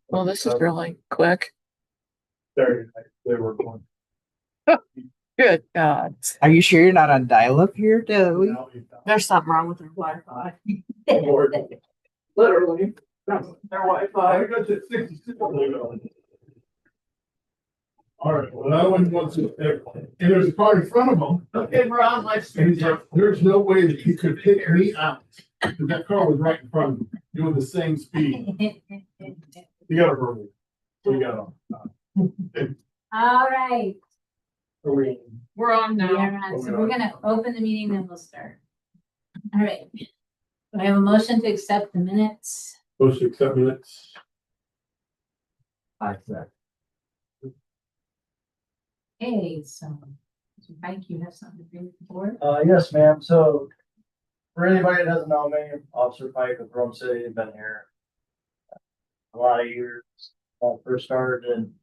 Well, this is really quick. Saturday night, they were going. Good God. Are you sure you're not on dial-up here, Deli? Now we found- There's something wrong with their Wi-Fi. Lord, Literally. Their I Wi-Fi. got to 66. All right, well, that one wants to, and there's a car in front of him. Okay, we're on live And stream he's now. like, there's no way that he could pick me out. 'Cause that car was right in front of him, doing the same speed. You got a verbal. We got a. All right, We're on we now. are on. So we're gonna open the meeting, then we'll start. All right. Do I have a motion to accept the minutes? Supposed to accept minutes. I said. Okay, so Mike, you have something to bring to the board? Yes, ma'am. So for anybody that doesn't know me, Officer Pike with Rome City, I've been here a lot of years. First started in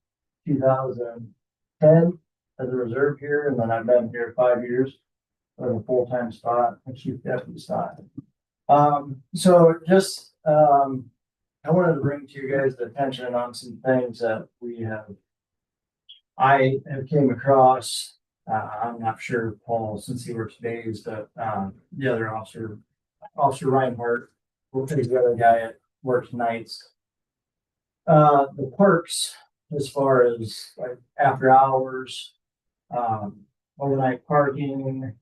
2010 as a reserve here, and then I've been here 5 years as a full-time spot, a chief deputy spot. So just, I wanted to bring to you guys the attention on some things that I have came across. I'm not sure Paul, since he works days, but the other officer, Officer Reinhardt, will take the other guy that works nights. The parks, as far as like after hours, overnight parking,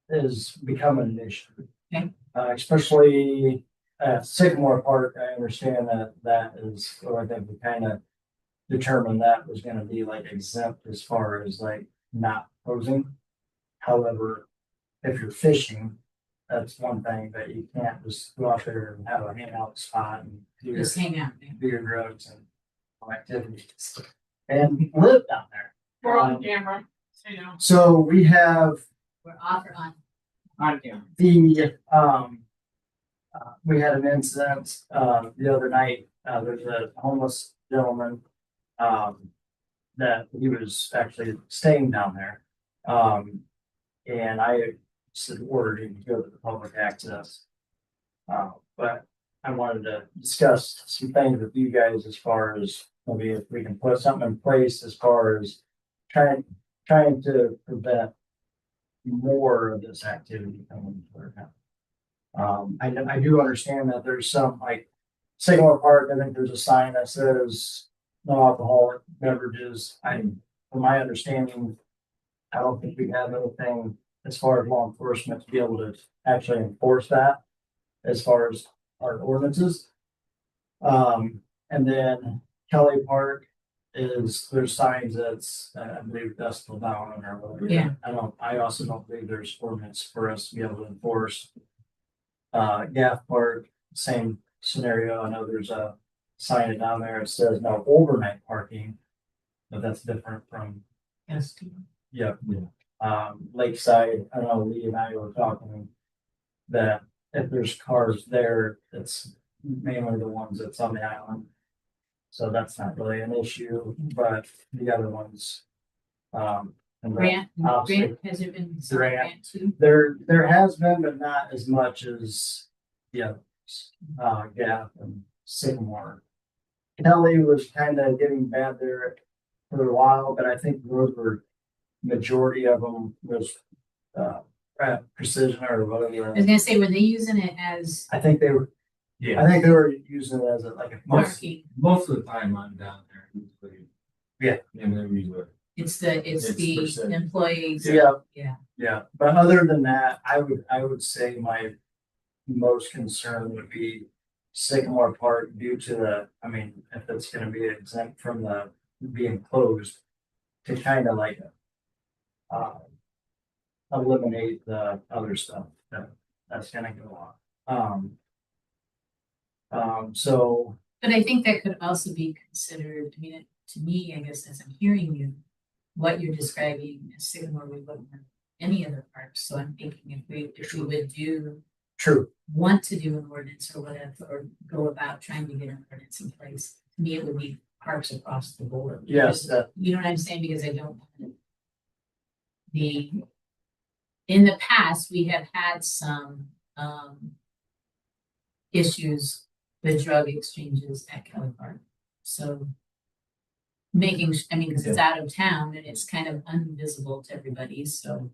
is becoming an issue. Okay. Especially at Sycamore Park, I understand that is, or I think we kind of determined that was gonna be like exempt as far as like not posing. However, if you're fishing, that's one thing, that you can't just go out there and have a hangout spot and Just hang out there. do your drugs and activities and live down there. We're on camera. So you know. So we have We're off or on. On camera. we had an incident, the other night, there's a homeless gentleman, that he was actually staying down there. And I said, ordered him to go to the public access. But I wanted to discuss some things with you guys as far as maybe if we can put something in place as far as trying to prevent more of this activity coming to our town. I do understand that there's some, like Sycamore Park, I think there's a sign that says no alcoholic beverages. From my understanding, I don't think we have anything as far as law enforcement to be able to actually enforce that as far as our ordinances. And then Kelly Park there's signs that's, I believe, decibel down or whatever. Yeah. I also don't believe there's ordinance for us to be able to enforce. Gaff Park, same scenario. I know there's a sign down there. It says no overnight parking, but that's different from, Yes. yeah. Lakeside, I know Lee and I were talking that if there's cars there, it's mainly the ones that's on the island. So that's not really an issue, but the other ones, and Grant, obviously, Grant, has there been some Grant. grant too? there has been, but not as much as the others, Gap and Sycamore. Kelly was kind of getting bad there for a while, but I think those were majority of them was at Precision or whatever. I was gonna say, were they using it as I think they were. Yeah. I think they were using it as like a parking? Most of the time I'm down there. Usually. Yeah. And then we would. It's It's the percent. employees. Yeah. Yeah. Yeah, but other than that, I would say my most concern would be Sycamore Park due to if it's gonna be exempt from the being closed, to kind of like eliminate the other stuff that's gonna go on. So But I think that could also be considered, I mean, to me, I guess, as I'm hearing you, what you're describing as Sycamore, we wouldn't have any other parks. So I'm thinking if we would true, want to do an ordinance or whatever, or go about trying to get an ordinance in place, to me, it would be parks across the board. yes, that, You know what I'm saying? Because I don't. In the past, we have had some issues the drug exchanges at Kelly Park. So I mean, because it's out of town and it's kind of invisible to everybody, so.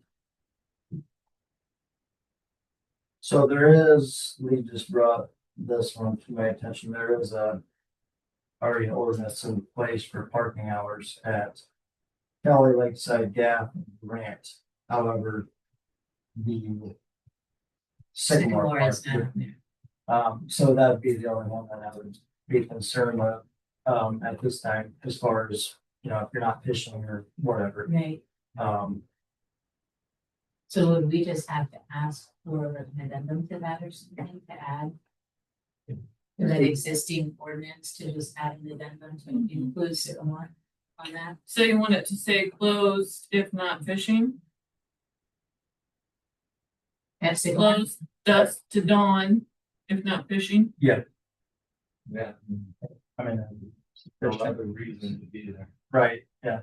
So there is, we just brought this one to my attention, there is already an ordinance in place for parking hours at Kelly, Lakeside, Gap, and Grant. However, the Sycamore Sycamore is Park, not there. so that'd be the only one that I would be concerned with, at this time, as far as, you know, if you're not fishing or whatever. Right, Um, so would we just have to ask for an addendum to that or something to add? To that existing ordinance to just add an addendum to include Sycamore on that? So you want it to say closed if not fishing, At Sycamore? closed dusk to dawn if not fishing? Yeah. I mean, There's other reason to be there. right, yeah.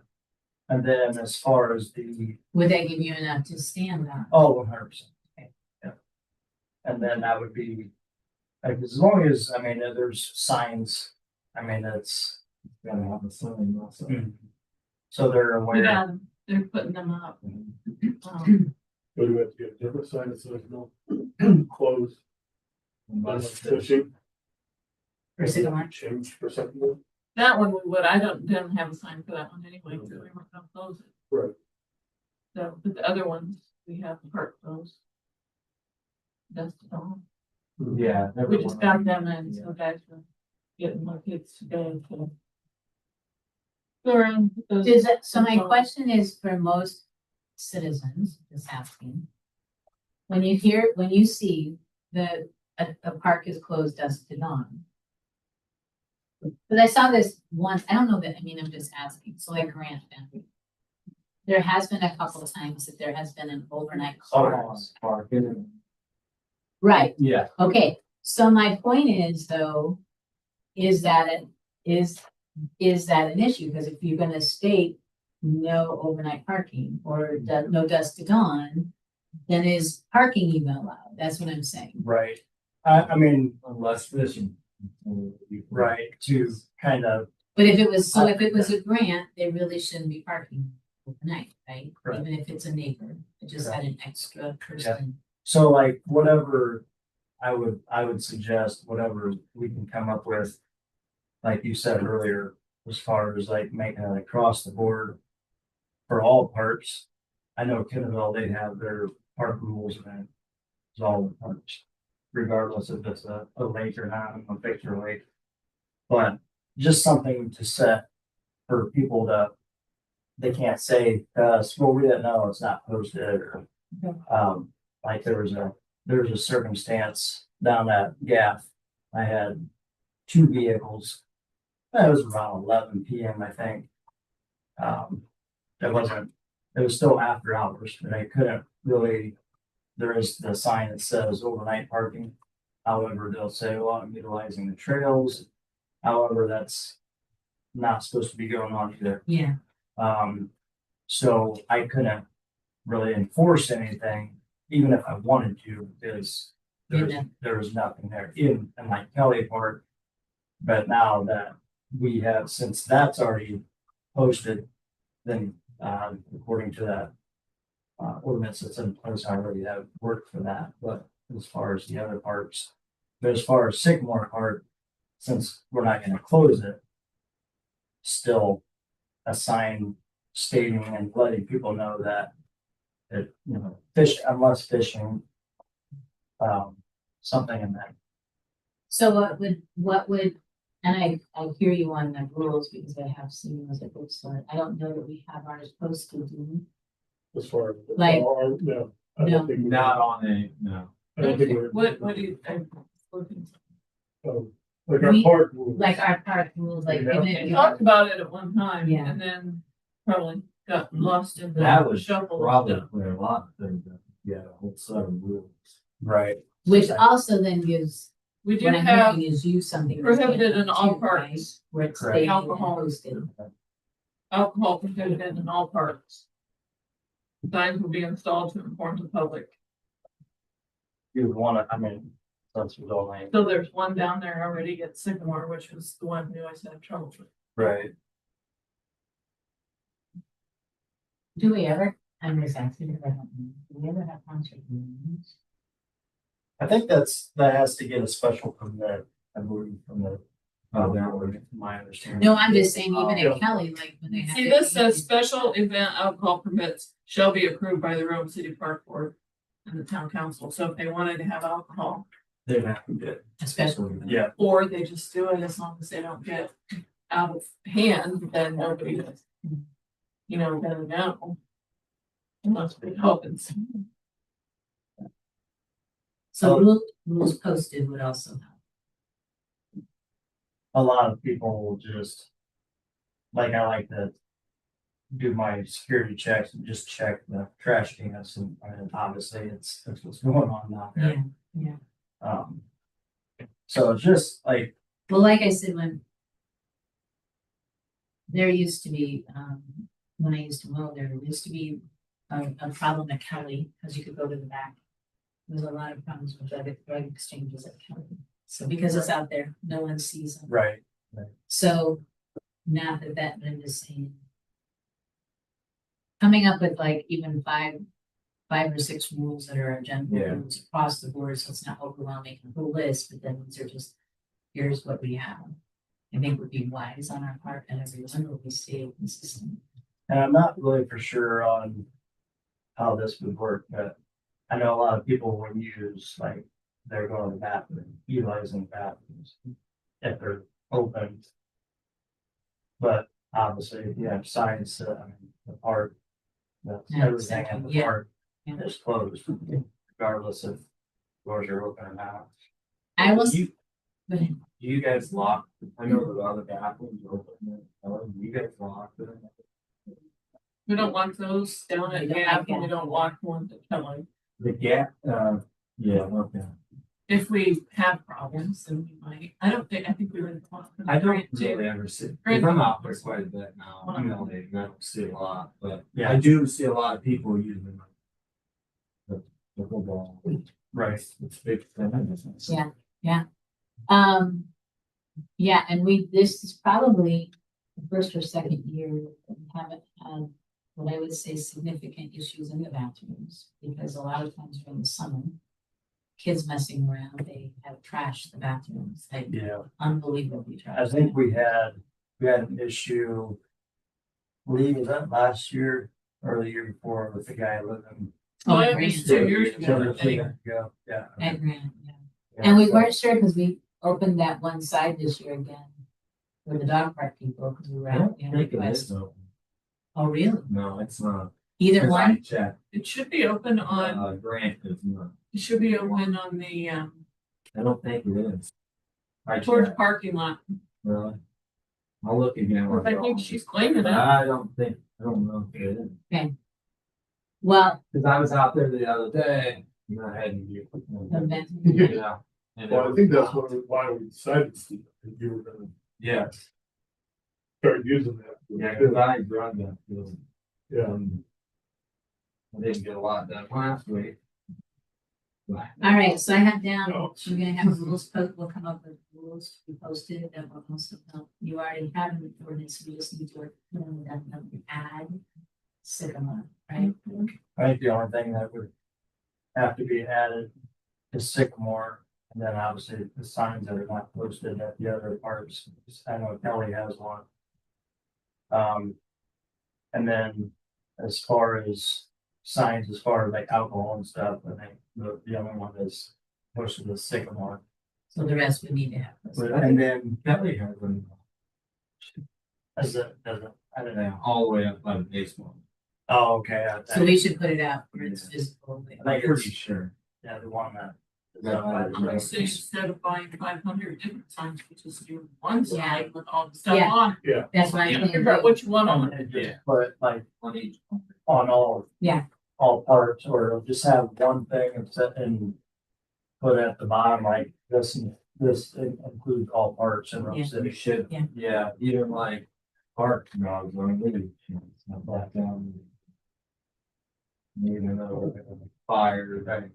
And then as far as the, Would that give you enough to stand on? oh, 100%. Okay. Yeah. And then that would be, like, as long as, I mean, there's signs, I mean, it's, Gotta have a sign also. so they're aware. Yeah, they're putting them up. So do we have to get a different sign that says no, closed, unless fishing, For Sycamore? change for something? That one we would, I didn't have a sign for that one anyway, so we weren't gonna close it. Right. So, but the other ones, we have the park closed. Dusk to dawn. Yeah. We just got them in, so guys were getting my kids today to. Go around. with those- Does that, so my question is for most citizens, just asking. When you see that a park is closed dusk to dawn. But I saw this once, I don't know that, I mean, I'm just asking, so like Grant Family. There has been a couple of times that there has been an overnight close. Right, Yeah. okay, so my point is though, is that an issue? Because if you're gonna state no overnight parking or no dusk to dawn, then is parking even allowed? That's what I'm saying. Right. I mean, Unless fishing. right, to kind of, But if it was a grant, they really shouldn't be parking overnight, right? Right. Even if it's a neighbor, it just had an extra person. so like, whatever I would suggest, whatever we can come up with. Like you said earlier, as far as like making it across the board for all parks. I know Kenneville, they have their park rules and it's all the parks, regardless if it's a lake or not, a picture lake. But just something to set for people to, they can't say, well, we didn't know, it's not posted, or, like there was a circumstance down at Gap. I had 2 vehicles. It was around 11 PM, I think. It was still after hours, and I couldn't really, there is the sign that says overnight parking. However, they'll say, well, I'm utilizing the trails. However, that's not supposed to be going on either. Yeah, So I couldn't really enforce anything, even if I wanted to, because there was nothing there in like Kelly Park. But now that we have, since that's already posted, then according to that ordinance that's in place, I already have worked for that. But as far as the other parks, but as far as Sycamore Park, since we're not going to close it, still a sign stating and letting people know that it, you know, unless fishing, something in that. so what would, and I hear you on the rules because I have seen those at bookstore. I don't know that we have ours posted, do we? As far as. Like- No. I don't No. think we- Not on a, no. I don't think we're. What do you think? Like our We- park rules. Like our park rules, like Yeah. even We if you. talked about it at one time, Yeah. and then probably got lost in That the would shuffle. probably of stuff. clear a lot of things up. Yeah, a whole set of rules. Right. Which also then gives, We do what I'm have hearing is you something. that's prohibited in all too, right? parks. Where it's Correct. stated and Alcohol. posted. alcohol prohibited in all parks. Signs will be installed to inform the public. You would want to, I mean, That's was only, So there's one down there already at Sycamore, which was the one who I said had trouble with. right, Do we ever, I'm just asking, because I don't know, do we ever have concert meetings? I think that has to get a special permit, I believe, from the, my understanding. No, I'm just saying, even Yeah. at Kelly, like when they have. See, their this says meetings- special event alcohol permits shall be approved by the Rome City Park Board and the town council. So if they wanted to have alcohol, They'd have to get, A special. event. yeah, or they just do it as long as they don't get out of hand, then nobody does. You know, gonna know. Unless we hope it's. So rules posted would also help. a lot of people will just, like, I like to do my security checks and just check the trash cans, and obviously that's what's going on down there. Yeah, So it's just like, well, like I said, when. There used to be, when I used to mow, there used to be a problem at Kelly, because you could go to the back. There's a lot of problems with drug exchanges at Kelly. So because it's out there, no one sees them. right, So now that I'm just saying. Coming up with like even five or six rules that are general Yeah. rules across the board, so it's not overwhelming a whole list, but then these are just, here's what we have. I think would be wise on our part, and everyone will be stay consistent. and I'm not really for sure on how this would work, but I know a lot of people will use, like, they're going to the bathroom, utilizing bathrooms if they're open. But obviously, if you have signs, I mean, the park, that's Yeah, everything in the yeah, park yeah. is closed, regardless if doors are open or not. I was, You- but Do you guys lock, I know the other bathrooms are open, do you guys lock them? We don't want those down at We don't Gap, like and we don't want ones at Kelly. The gap, yeah, okay. If we have problems, then we might, I think we would want. them to I don't grant too. really ever see, Grant because I'm too. out there quite a bit now, I'm LA, and I don't see a lot, but Yeah. I do see a lot of people using the football. Right. It's big thing. Yeah. Yeah, and this is probably the first or second year that we haven't had what I would say significant issues in the bathrooms, because a lot of times during the summer, kids messing around, they have trashed the bathrooms, like Yeah, unbelievably I trashed. think we had an issue. Lee, was that last year or the year before with the guy living? Oh, it Grant. was 2 years ago, I think. Yeah. At Grant, yeah. And we weren't sure because we opened that one side this year again for the dog park people, because we were I out. don't you know, think it west. is open. Oh, really? No, it's not. Either 'Cause I one? checked, It should be open on, Grant is not, it should be open on the, I don't think it is. I towards checked, parking lot. really. I'll look again. when I I'm think gone. she's claiming But it. I don't know if it is. Well, Cause I was out there the other day, and I had you. event- Yeah. And Well, I think that's why we decided, Steve, that you were gonna Yeah, start using that. yeah, cause I run that field. Yeah. I didn't get a lot done last week. all right, so I have down, Oh. we're gonna have rules, we'll come up with rules to be posted that will also help. You already have an ordinance, we just need to, add Sycamore, right? I think the only thing that would have to be added is Sycamore, and then obviously the signs that are not posted at the other parts. I know Kelly has one. And then as far as signs, as far as like alcohol and stuff, I think the only one that's posted is Sycamore. So the rest we need to have. posted. And then Kelly has one. as I don't know. All the way up by the basement. Oh, okay. So we should put it out where it's visible. I I'm think pretty it's, sure. yeah, the one that. That I one. would say instead of buying 500 different signs, we just do one Yeah. sign with all the stuff Yeah. on. That's why I'm You saying, figure out what you want on it. Yeah. But like On each. on all. Yeah. All parts, or just have one thing and set and put at the bottom, like this includes all parts in Yeah. Rome We City. should, Yeah. yeah, even like park dogs on leash, stuff like that. Maybe another fire, that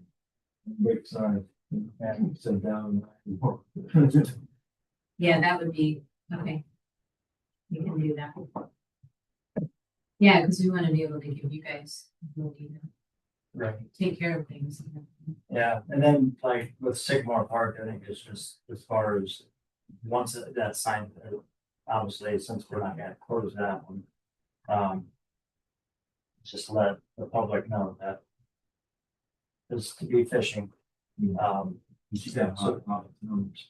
big sign. And Sit down. Yeah, that would be, okay. We can do that. Yeah, because we want to be able to give you guys, right, take care of things. yeah, and then like with Sycamore Park, I think it's just as far as once that sign, obviously, since we're not gonna close that one. Just let the public know that is to be fishing. Um, Yeah, so, numbers.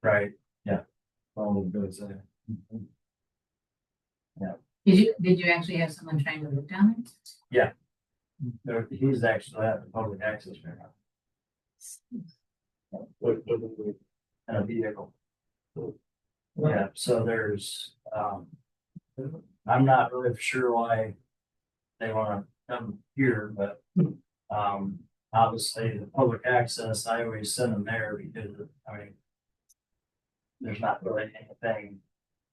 right, All the goods there. Did you actually have someone trying to look down it? he's actually at the public access right now. And a vehicle. Yeah, so there's, I'm not really sure why they wanna come here, but, obviously the public access, I always send them there because, I mean, there's not really anything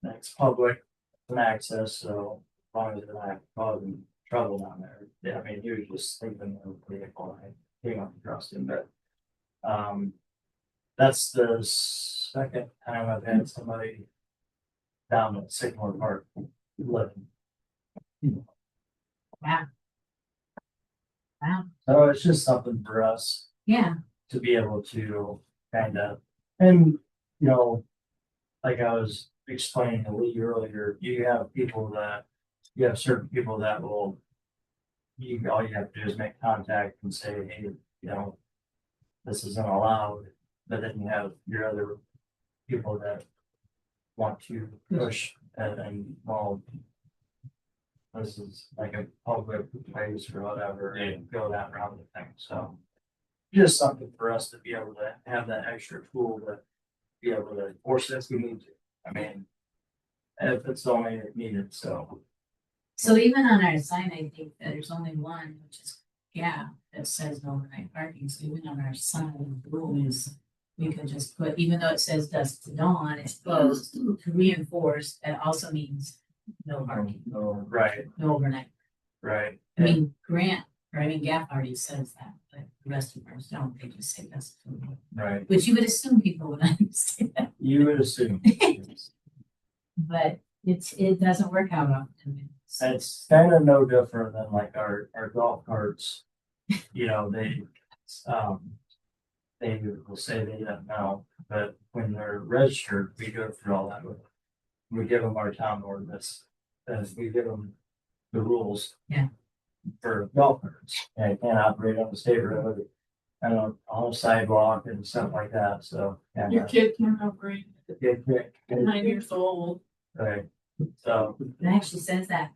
that's public and access, so as long as they're not causing trouble down there. Yeah, I mean, he was just thinking of the vehicle, I came up across him, but, that's the second time I've had somebody down at Sycamore Park living. Wow. Wow, So it's just something for us yeah, to be able to kind of, and, you know, like I was explaining to Lee earlier, you have certain people that will, all you have to do is make contact and say, hey, you know, this isn't allowed, but then you have your other people that want to push and well, this is like a public place or whatever, and go that route of thing, so. Just something for us to be able to have that extra tool to be able to force it if we need to, I mean. If it's only needed, so. so even on our sign, I think that there's only one, which is, yeah, that says no overnight parking, so even on our sign, the rule is. We could just put, even though it says dusk to dawn, it's closed to reinforce, that also means no parking, No, Right, no overnight. right. I mean, Gap already says that, but the rest of ours don't, they just say dusk to dawn. Right, Which you would assume people would understand that, you would assume. but it doesn't work out often. It's kind of no different than like our golf carts. You know, they will say they don't know, but when they're registered, we go through all that with them. We give them our town ordinance, and we give them the rules. Yeah. For golf carts, and it can't operate on the state road, and on a sidewalk and stuff like that, so. and, Your kid can't operate Get quick. at 9 years old. Right, so, It actually says that,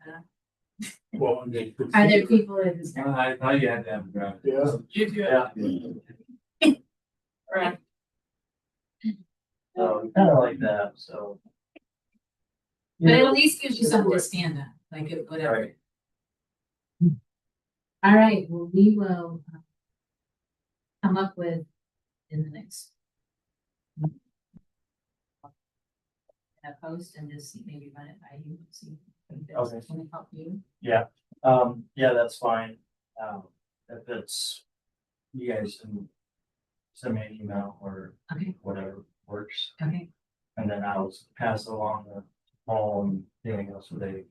Well, and they- are there people that is, I thought you had to have a driver. Yeah. You do yeah, it, right? so kind of like that, so. but You it know, at least gives you it's something to work. stand on, like it, whatever. Right. All right, well, we will come up with in the next. A post and just see, maybe run it by you, see if Okay. it's gonna help you. Yeah, that's fine, if it's, you guys can send me an email or Okay, whatever works, okay, and then I'll pass it along to Paul and anything else, so they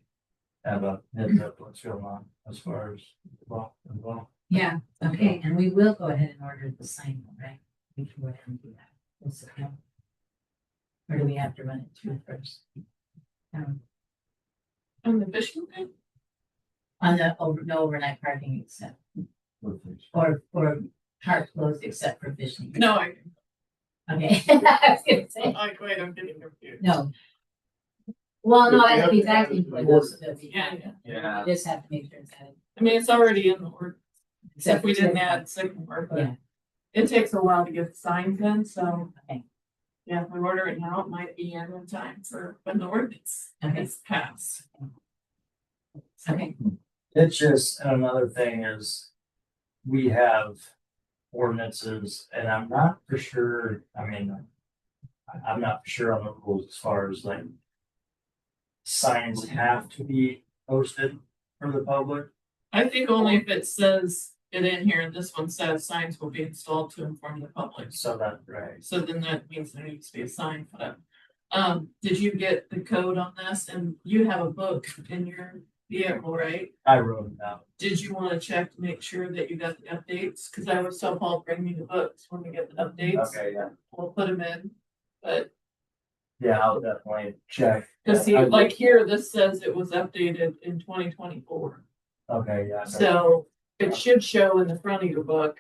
have a heads up what's going on as far as, well. yeah, okay, and we will go ahead and order the sign, right? We can go ahead and do that. We'll sit down. Or do we have to run it through first? And the fishing thing? On the no overnight parking except, or park closed except for fishing. No, I, Okay. I was gonna say, wait, I'm getting confused. no. Well, no, If we have he's to add it asking to for the those, so that we Yeah, can, yeah. we just have to make sure it's added. I mean, it's already in the word, except we didn't for- add Sycamore, but Yeah, it takes a while to get the signs in, so. Okay. Yeah, if we order it now, it might be in time for when the ordinance Okay. is passed. okay, It's just, and another thing is, we have ordinances, and I'm not for sure, I mean, I'm not for sure on the rules as far as like signs have to be posted for the public. I think only if it says it in here, and this one says signs will be installed to inform the public. So that, right, So then that means there needs to be a sign put up. Did you get the code on this? And you have a book in your vehicle, right? I wrote it down. Did you want to check to make sure that you got the updates? Cause I was tell Paul, bring me the books when we get the updates. Okay, yeah, We'll put them in. But, yeah, I'll definitely check. cause see, I- like here, this says it was updated in 2024. Okay, yeah. So it should show in the front of your book.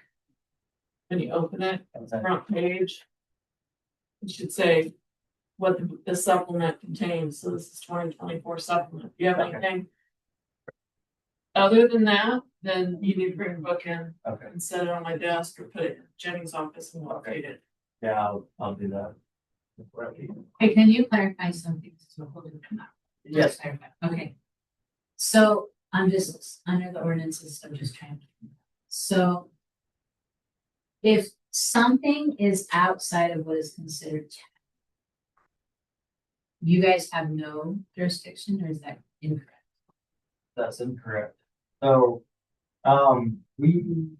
When you open it, Okay. front page. It should say what the supplement contains. So this is 2024 supplement. Do you have Okay. anything? Other than that, then you need to bring the book in Okay, and set it on my desk or put it in Jenny's office and locate it. yeah, I'll do that. Hey, can you clarify something? So hold it up. Yes, Okay. So I'm just, under the ordinances, I'm just trying to. So. If something is outside of what is considered. You guys have no jurisdiction, or is that incorrect? that's incorrect. So, we.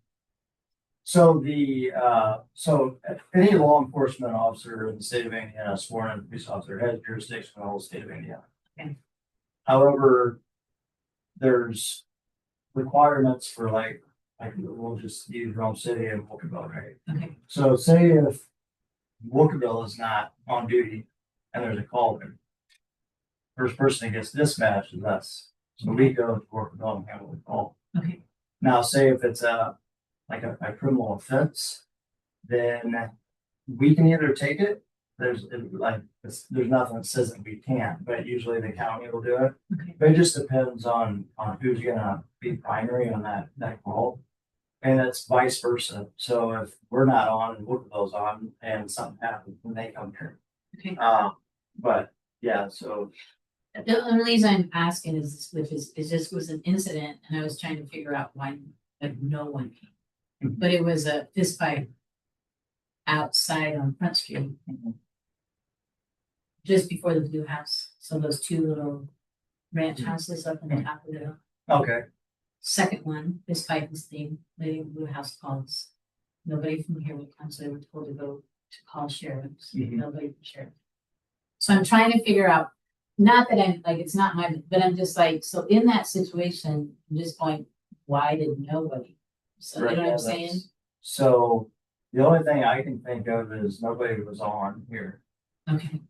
So any law enforcement officer in the state of Indiana, sworn in police officer, has jurisdiction in the whole state of Indiana. Okay. However, there's requirements for like we'll just use Rome City and Wilkeville, right? Okay, So say if Wilkeville is not on duty and there's a call there. First person that gets dispatched is us. So we go to Wilkeville and handle the call. okay, Now, say if it's a criminal offense, then we can either take it. There's nothing that says that we can't, but usually the county will do it. okay, But it just depends on who's gonna be primary on that call. And it's vice versa. So if we're not on and Woodville's on and something happens, then they come here. okay. But yeah, so The only reason I'm asking is, this was an incident, and I was trying to figure out why, like, no one came. Mhm. But it was a fist fight outside on Front Street. Just before the blue house, so those two little ranch houses up on the top of the hill. okay, Second one, this fight was the lady in the blue house calls. Nobody from here would come, so they were told to go to call sheriffs, Mhm. nobody from sheriff. So I'm trying to figure out, not that I'm like, it's not my, but I'm just like, so in that situation, I'm just going, why did nobody? So you Right, know what yeah, I'm saying? that's- so the only thing I can think of is nobody was on here. Okay,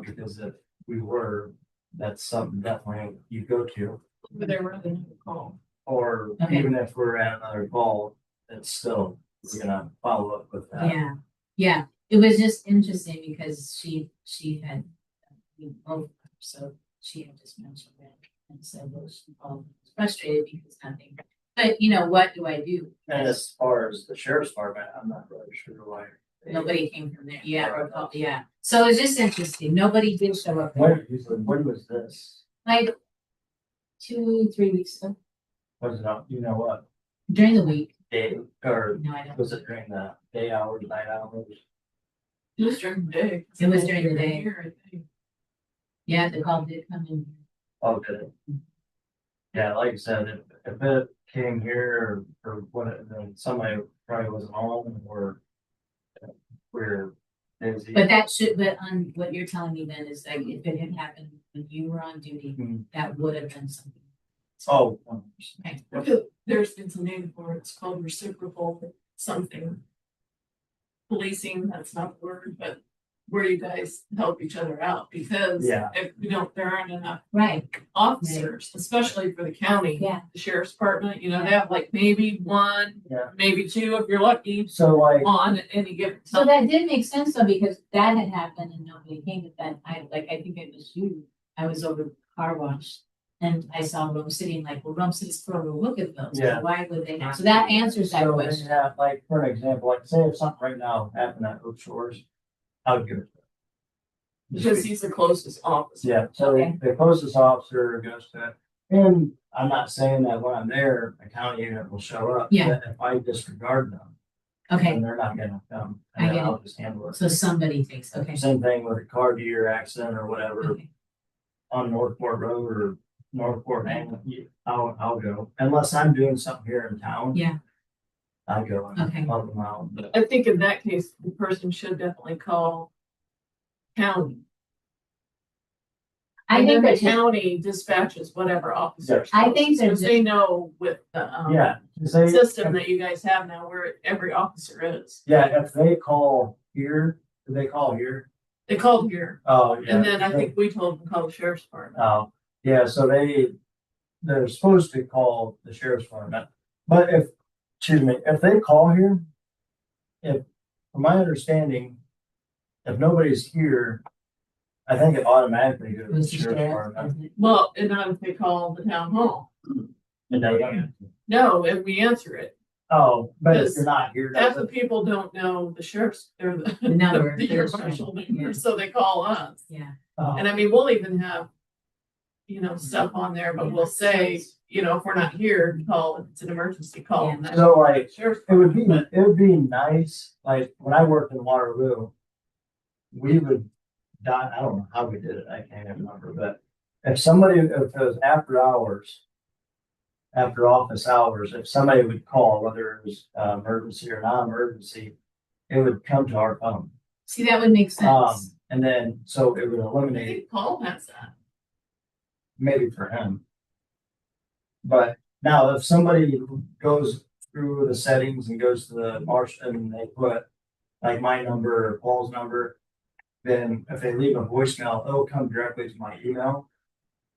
Because if we were, that's something definitely you go to. But they were the call. Or Okay. even if we're at another call, it's still, we're gonna follow up with that. yeah, yeah, it was just interesting because she had, we both, so she had just mentioned it and said, well, she was frustrated because nothing. But you know, what do I do? And as far as the sheriff's department, I'm not really sure why. Nobody came from there, yeah, or, oh, yeah, so it's just interesting, nobody did show up, When was this? like 2-3 weeks ago, Was it up, you know what, during the week, day, or no, I don't. was it during the day hours, night hours? It was during the day. It was during the day. Here, I think. Yeah, the call did come in, Oh, did it? Yeah, like I said, if it came here or what, then somebody probably wasn't on or we're busy. but that should, but on what you're telling me then is like, if it had happened when you were on duty, Mhm. that would have been something. Oh, Okay. There's been some name for it. It's called reciprocal something. Policing, that's not the word, but where you guys help each other out because Yeah. if we don't, there aren't enough Right, officers, especially for the county. yeah, The sheriff's department, they have like maybe one, yeah, maybe two if you're lucky so like, on at any given so time. that did make sense though, because that had happened and nobody came, but then I think it was you, I was over the car wash. And I saw Rome City and like, well, Rome City's for Wilkeville, so Yeah. why would they have, so that answers that so they question. have, like, for an example, like say if something right now happened at Oak Shores, I would give it. to them. Because he's the closest officer. Yeah, so Okay. the closest officer goes to it. And I'm not saying that when I'm there, a county unit will show up. Yeah. But if I disregard them, Okay, then they're not gonna come, I and then get I'll just handle it. so somebody takes, okay. Same thing with a car deer accident or whatever Okay. on Northport Road or Northport, and I'll go, unless I'm doing something here in town. Yeah. I go and Okay. help them out, but I think in that case, the person should definitely call county. I And think then that the county dispatches whatever officers. I think Because that- they know with the, yeah, 'cause they. system that you guys have now where every officer is. Yeah, if they call here, do they call here? They called here, Oh, yeah. and then I think we told them to call the sheriff's department. Oh, yeah, so they're supposed to call the sheriff's department, but excuse me, if they call here. From my understanding, if nobody's here, I think it automatically goes to the was the sheriff's sheriff, department. wasn't it? Well, and not if they call the town hall. It doesn't. No, if we answer it. Oh, but if you're not here, Half does the it? people don't know the sheriff's, or the. The number, The there's- special yeah. number, so they call us. Yeah, Oh, And I mean, we'll even have, stuff on there, but we'll say, if we're not here, call, if it's an emergency call. Yeah. and that's So like, Sheriff's. it would be nice, like, when I worked in Waterloo, we would I don't know how we did it, I can't even remember, but if it was after hours, after office hours, if somebody would call, whether it was emergency or non-emergency, it would come to our phone. see, that would make sense. And then, so it would I eliminate think Paul has that. maybe for him. But now if somebody goes through the settings and goes to the marsh and they put like my number or Paul's number, then if they leave a voicemail, it'll come directly to my email.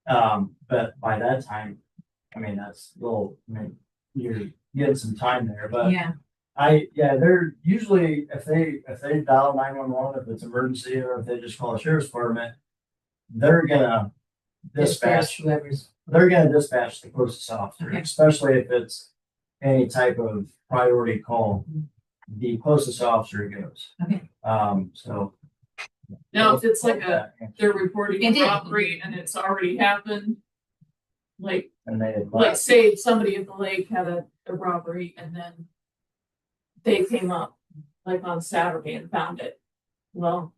But by that time, I mean, you're getting some time there, but Yeah, they're usually, if they dial 911, if it's emergency or if they just call the sheriff's department, they're gonna dispatch whoever's, the closest officer, Okay. especially if it's any type of priority call. The closest officer goes. Okay. So. Now, if it's like they're reporting It a did. robbery and it's already happened. Like And they. say somebody at the lake had a robbery and then. They came up like on Saturday and found it. Well,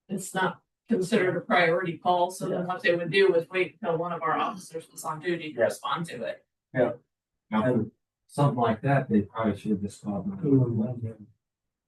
it's not considered a priority call, so then what they would do is wait until one of our officers was on duty to Yeah. respond to it. Now, for something like that, they probably should just call them.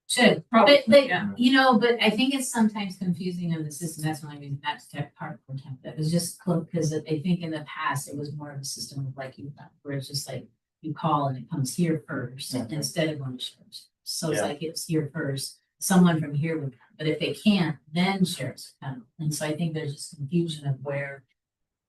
should, Probably, but, yeah. but I think it's sometimes confusing on the system, that's why I mean, that's tech part for temp, that was just, because I think in the past, it was more of a system of like where it's just like, you call and it comes here first, Mhm. instead of going to sheriff's. So it's Yeah. like, it's here first, someone from here would come, but if they can't, then sheriff's come, and so I think there's just confusion of where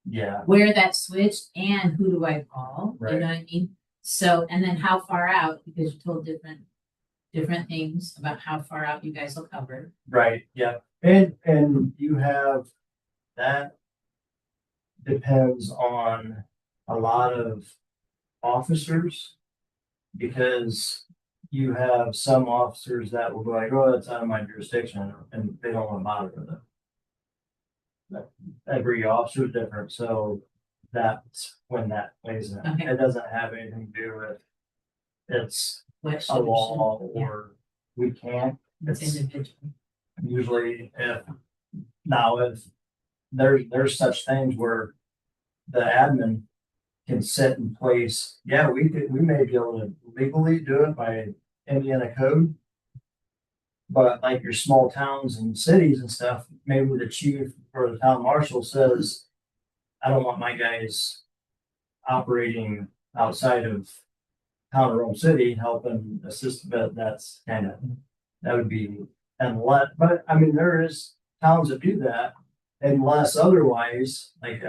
that switched and who do I call, you Right. know what I mean? So, and then how far out, because you told different things about how far out you guys will cover. Right, yeah, and you have, that depends on a lot of officers. Because you have some officers that will go like, oh, that's out of my jurisdiction, and they don't want to bother with it. But every officer is different, so that's when that plays in. Okay. It doesn't have anything to do with, it's What a should or law shouldn't, yeah, or we can't. it's It's individual. usually if there's such things where the admin can set in place, we may be able to legally do it by Indiana code. But like your small towns and cities and stuff, maybe the chief or the town marshal says, I don't want my guys operating outside of town or own city, helping assist, but that would be, but I mean, there is towns that do that. Unless otherwise, like,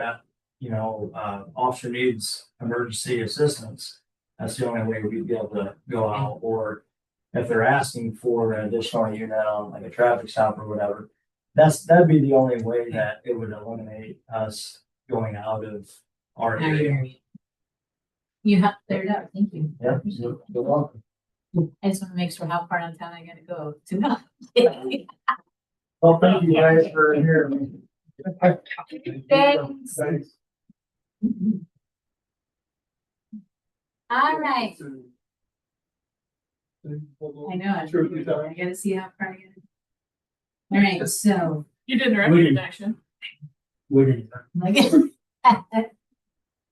officer needs emergency assistance. That's the only way we'd be able to go out, or if they're asking for an additional unit on like a traffic stop or whatever. That'd be the only way that it would eliminate us going out of our Now area. you're- You have cleared up, thank you. Yeah, you're welcome. I just want to make sure how far downtown I gotta go to know. Well, thank you guys for hearing me. Thanks. Thanks. All right, I know, Sure, I gotta see how far I gotta. All right, so. You didn't We didn't. recognize action. We didn't.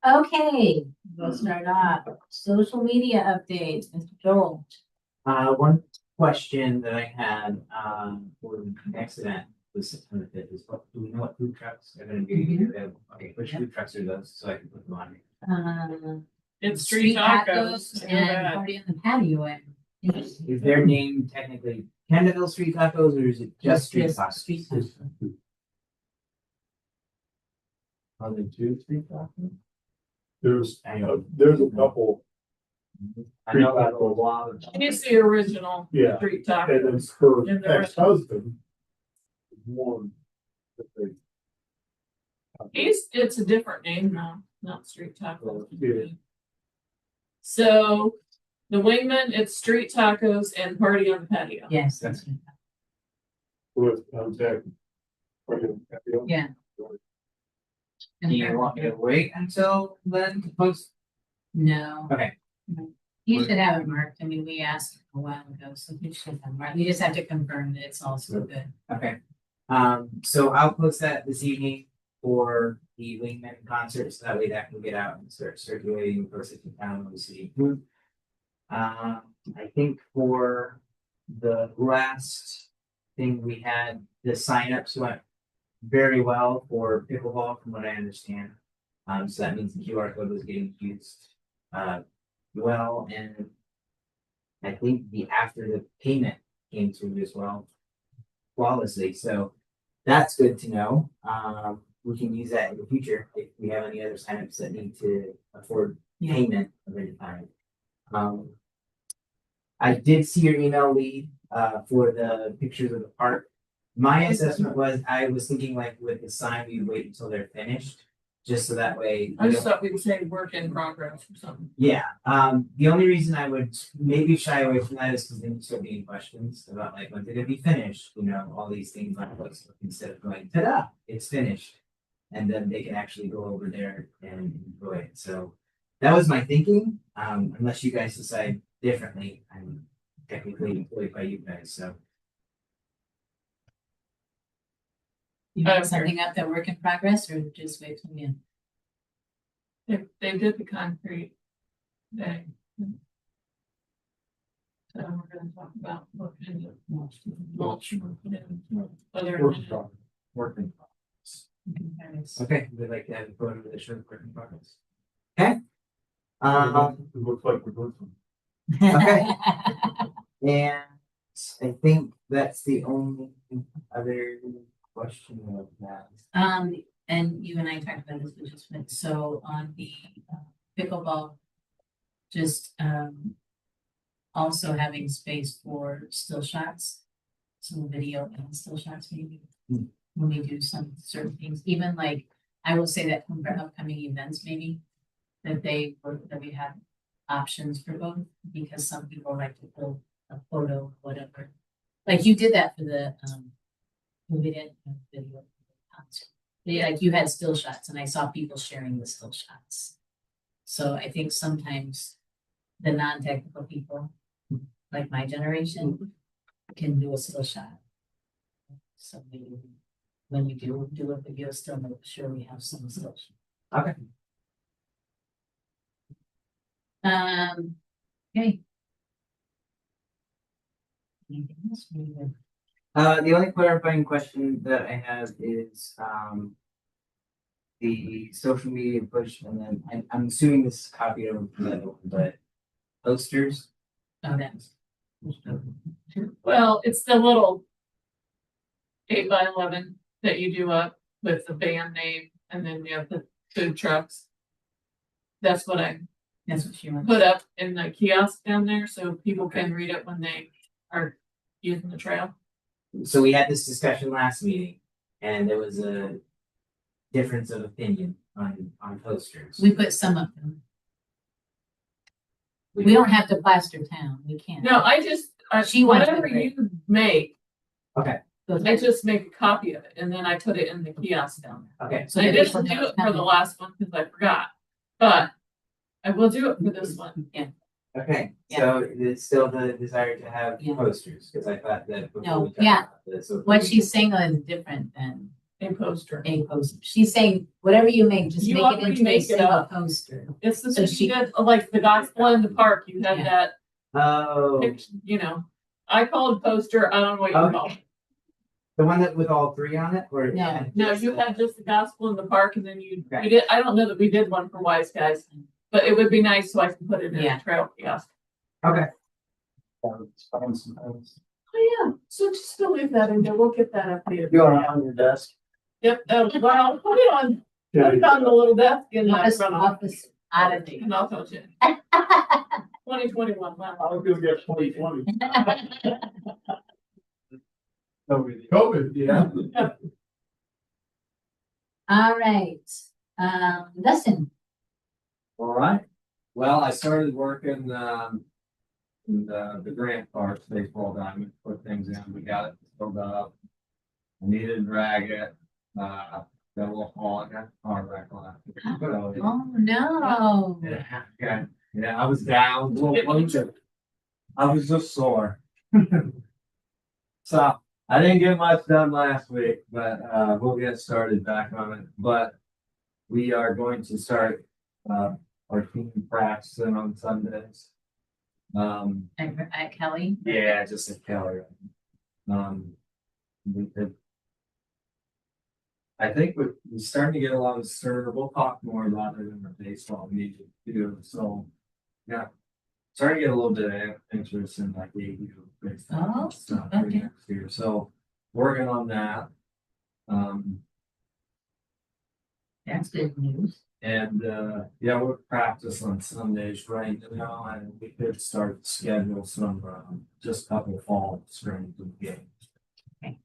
Okay, we'll start off. Social media updates, Mr. Joel. One question that I had, for the next event was September 5th is what, do we know what food trucks are gonna be available? Okay, which food trucks are those, so I can put them on here? It's street tacos and party on the patio. Is their name technically Canterville Street Tacos, or is it just Street Tacos? Street tacos. Are there two Street Tacos? There's, I know. there's a couple, I know about a lot of. It's the original yeah, street and then tacos. her And the rest- ex-husband. One. that they- It's a different name now, not street tacos. Yeah. So the Wingman, it's street tacos and party on the patio. Yes, That's- With, contact. yeah. Do you want me to wait until then to post? No. Okay. You should have it marked. I mean, we asked a while ago, so you should have marked. You just have to confirm that it's also good. Okay, so I'll post that this evening for the Wingman concert, so that way that can get out and start circulating, post it to town, the city. I think for the last thing we had, the signups went very well for pickleball, from what I understand. So that means the QR code was getting used, well, and I think after the payment came through as well flawlessly, so that's good to know. We can use that in the future if we have any other signups that need to afford Yeah. payment of any kind. I did see your email lead, for the pictures of the park. My assessment was, I was thinking like with the sign, we'd wait until they're finished, just so that way. I we just don't- thought we would say work in progress or something. Yeah, the only reason I would maybe shy away from that is because then you start getting questions about like, when did it be finished? You know, all these things like this, instead of going, ta-da, it's finished. And then they can actually go over there and enjoy it, so that was my thinking, unless you guys decide differently, I'm technically employed by you guys, so. You have something up that work in progress or just wait till the end? They did the concrete day. So we're gonna talk about what kind of mulch we're putting in, whether or not- Working. Progress. Okay, we'd like to have a photo of the show work in progress. Okay. It looks like we're doing some. Okay. And I think that's the only other question of that. And you and I talked about this, we just went, so on the pickleball. Just, also having space for still shots. Some video and still shots maybe. Hmm. When we do some certain things, even like, I will say that for upcoming events maybe. That we have options for both, because some people like to pull a photo, whatever. Like you did that for the, we did a video. for the concert. Yeah, like you had still shots and I saw people sharing the still shots. So I think sometimes the non-technical people, like my generation, can do a still shot. So maybe when you do a video, still make sure we have some still. Okay. Okay. Anything else? We good? The only clarifying question that I have is, the social media push, and then I'm assuming this is copied over from that, but posters. Oh, that's. Well, it's the little 8x11 that you do up with the band name and then you have the food trucks. That's what I That's what she wants. put up in the kiosk down there so people can read it when they are using the trail. So we had this discussion last meeting, and there was a difference of opinion on posters. We put some of them. We don't have to plaster town. We can't. No, I just, She wants whatever it, right? you make, Those- I just make a copy of it and then I put it in the kiosk down there. Okay, So I didn't do it for the last one because I forgot, but I will do it for this one. Yeah. okay, Yeah. so it's still the desire to have Yeah. posters, because I thought that. before No, we talked yeah. about this, so- What she's saying is different than, A poster. a poster. She's saying, whatever you make, just You make it already into a make it single up. poster. It's the So same, she- you had, like the gospel in the park, you had Yeah. that Oh, picture, you know. I called poster, I don't know what you Okay. call it. the one that with all three on it, or? No. No, you had just the gospel in the park and then you, we Okay. did, I don't know that we did one for Wise Guys. But it would be nice so I can put it in Yeah. a trail kiosk. Okay. Oh, yeah, so just go leave that in there, we'll get that updated. You want it on your desk? Yep, well, put it on the little desk in the Office, front office, oddity. And I'll tell you. 2021, wow. I was gonna get 2020. Over COVID, yeah. All right, Dustin, All right, well, I started working, in the grant parts, baseball diamond, put things in, we got it filled up. I needed to drag it, got a little fall, I got a car wreck last week. So, oh no. yeah, I was down, I was just sore. So, I didn't get much done last week, but, we'll get started back on it, but we are going to start, our team practicing on Sundays. At Kelly, Yeah, just a Kelly. We could. I think we're starting to get a lot of stir. We'll talk more about it in the baseball meeting too. So, yeah, starting to get a little bit of interest in like AU baseball Oh, and stuff for okay. next year. So, working on that. that's good news. And yeah, we're practice on Sundays right now, and we could start to schedule some just a couple fall spring games. Okay.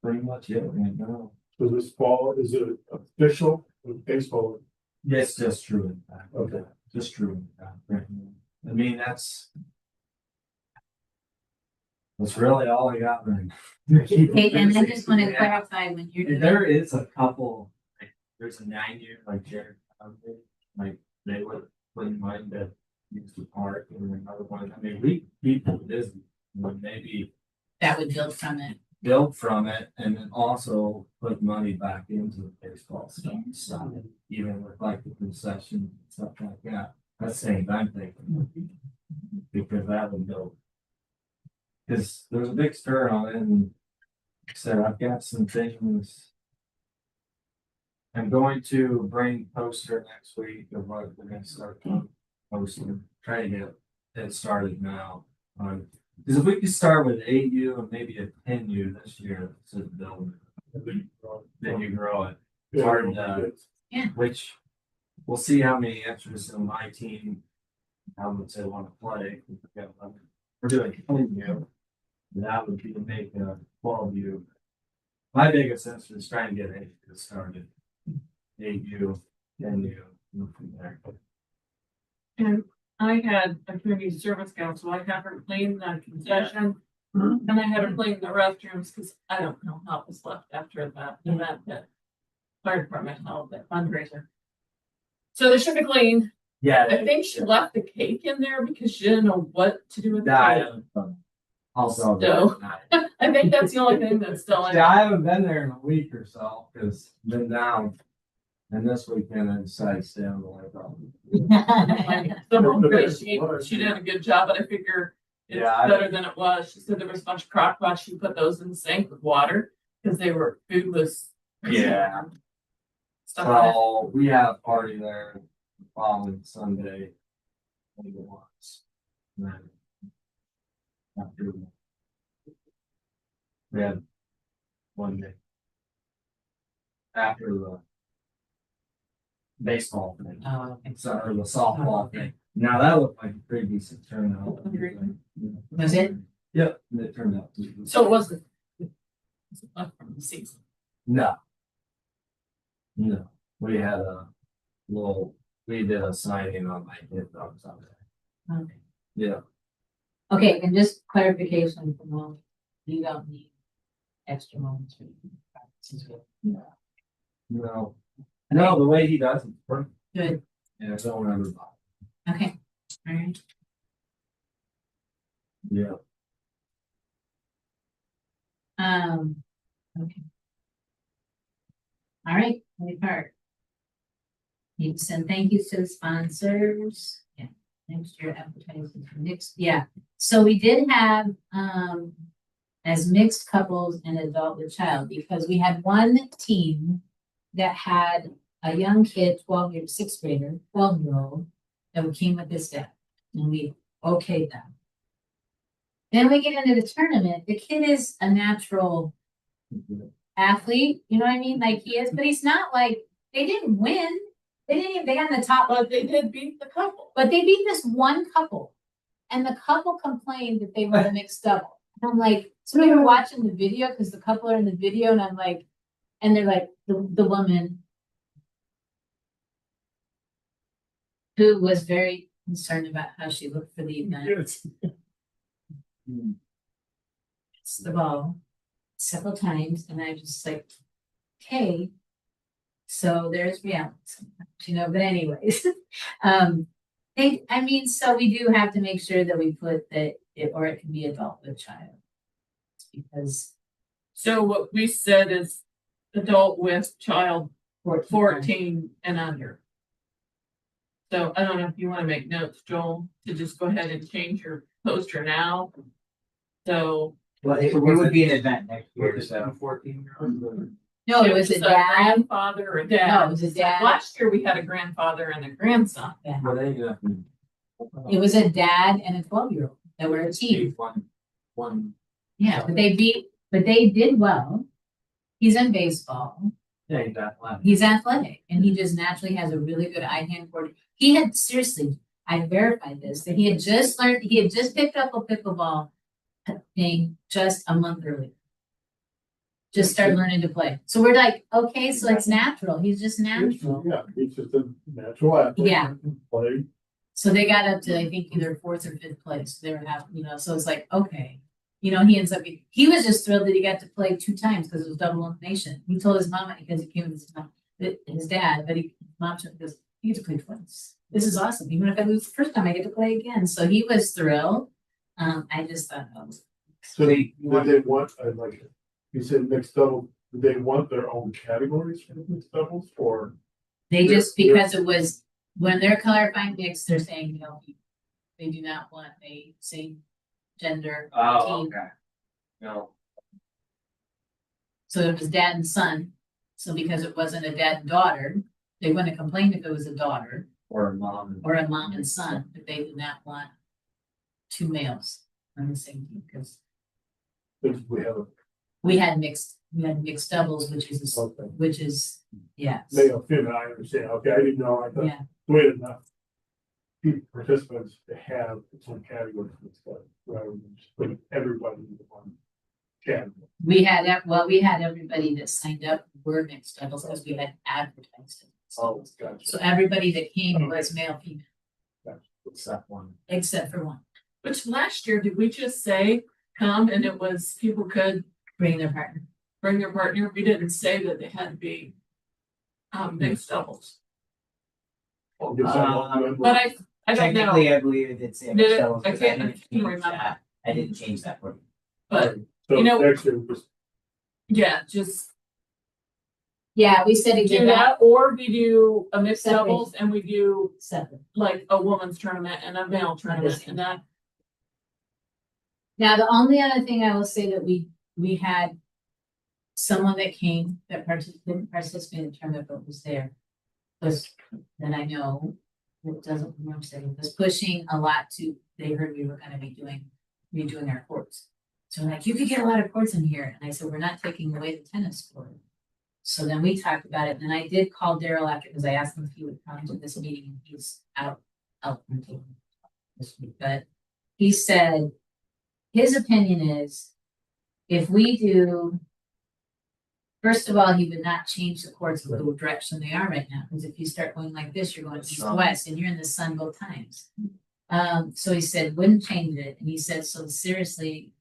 Pretty much it right now. So this fall, is it official with baseball? Yes, just true impact. Okay. Just true impact. Right now. I mean, that's really all I got right now. Okay, and I just want to Yeah. clarify when you're doing. There is a couple, like, there's a 9-year, like Jared, like, they wouldn't mind to use the park and another one. I mean, we people busy, would maybe That would build from it. build from it and then also put money back into the baseball stuff. So even with like the concession, stuff like that, that's the thing I'm thinking. Because that would build. Cause there's a big stir on it and like I said, I've got some things. I'm going to bring poster next week of what we're gonna start posting, trying to get it started now. Because if we could start with 8U and maybe a 10U this year to build, then you grow it. It's hard, which we'll see how many extras in my team, how much they want to play. We're doing 10U. That would be to make a 12U. My biggest interest is trying to get 8U started. 8U, 10U, move from there. And I had a community service council, I had her clean the concession. And I had her clean the restrooms, cause I don't know how it was left after that event that fire department held, that fundraiser. So they should be clean. Yeah. I think she left the cake in there because she didn't know what to do with the Yeah, I cake. haven't done. Also, So- I think that's the only thing that's still in. yeah, I haven't been there in a week or so because been down. And this weekend I decided to stay on the way home. So hopefully she did a good job, but I figure it's Yeah, I- better than it was. She said there was a bunch of crock pots. She put those in the sink with water because food was. Yeah. Stuff in it. So we had a party there the following Sunday. I think it was. And then after we had one day. After the baseball thing. Oh, okay. So, or the softball thing. Now that looked like a pretty decent turnout. Agreed. Was it? Yep, it turned out. to be- So it wasn't. Left from the season. No. No, we had we did a signing on my kid on Sunday. Okay. Yeah, Okay, and just clarification from all, you don't need extra moments for practices with. no, the way he does it's perfect. Good, Yeah, don't ever bother. okay, all right. Yeah, Okay. All right, Lily Park. Need to send thank yous to the sponsors. Yeah, next year advertising for next, yeah. So we did have, as mixed couples and adult with child, because we had one team that had a young kid, 12-year, sixth grader, 12-year-old, that came with his dad, and we okayed them. Then we get into the tournament, the kid is a natural athlete, you know what I mean? Like he is, but he's not like, they didn't win. They didn't even, they got in the top, But they did beat the couple. but they beat this one couple. And the couple complained that they were the mixed double. And I'm like, so we were watching the video because the couple are in the video, and I'm like, and they're like, the woman who was very concerned about how she looked for the event. It's, It's the ball several times, and I just like, okay, so there's reality sometimes, you know, but anyways. I mean, so we do have to make sure that we put that it, or it can be adult with child. Because So what we said is adult with child 14. 14 and under. So I don't know if you want to make notes, Joel, to just go ahead and change your poster now. So Well, it would be an event next year, so. 14-year-old. No, it was a dad. grandfather or dad. No, it was a dad. Last year we had a grandfather and a grandson. Well, they got. It was a dad and a 12-year-old that were a team. One. Yeah, but they did well. He's in baseball. Yeah, you got one. He's athletic, and he just naturally has a really good eye-hand coordination. He had, seriously, I verified this, that he had just picked up a pickleball thing just a month earlier. Just started learning to play. So we're like, okay, so it's natural. He's just natural. yeah, he's just a natural athlete. Yeah. Play. So they got up to, I think, either fourth or fifth place. They were half, you know, so it's like, okay. You know, he ends up, he was just thrilled that he got to play 2 times because it was double elimination. He told his mom, because he came with his mom, his dad, but mom goes, you get to play twice. This is awesome. Even if I lose the first time, I get to play again. So he was thrilled. I just thought, oh, So did they want, like, you said mixed double, did they want their own categories for the mixed doubles or? they just, They're- because it was, when they're clarifying mixed, they're saying, no, they do not want a same gender Oh, team. okay. No. So it was dad and son. So because it wasn't a dad and daughter, they wouldn't have complained if it was a daughter Or a mom. or a mom and son, but they did not want 2 males on the same team because If we have a we had mixed doubles, which is, Okay. yeah. male, female, I understand, okay, I didn't know, I thought, Yeah, wait enough. Participants to have its own category for this stuff, rather than just putting everybody into one category. we had everybody that signed up were mixed doubles because we had advertised it. Oh, gotcha. So everybody that came was male, female, Except one. except for one, Which last year, did we just say come and it was people could bring their partner. bring their partner? We didn't say that they had to be mixed doubles. I'll get some more members. But I don't know, Technically, I believe it did say. Did it? doubles, I but can't didn't remember. change that. I didn't change that for you. but So you know- next year, just yeah, just Yeah, we said to do give that that, or we do a mixed Separate. doubles and we do separate. like a woman's tournament and a male tournament and that. Now, the only other thing I will say that we had someone that came that didn't participate in the tournament but was there. Was, that I know, it doesn't remember saying, was pushing a lot to, they heard we were gonna be redoing our courts. So like, you could get a lot of courts in here, and I said, we're not taking away the tennis court. So then we talked about it, and I did call Daryl after, because I asked him if he would come to this meeting, and he's out until this week, but he said, his opinion is, if we do, first of all, he would not change the courts with the direction they are right now, because if you start going like this, you're going The east sun. west, and you're in the sun both times. So he said, wouldn't change it, and he said, so seriously,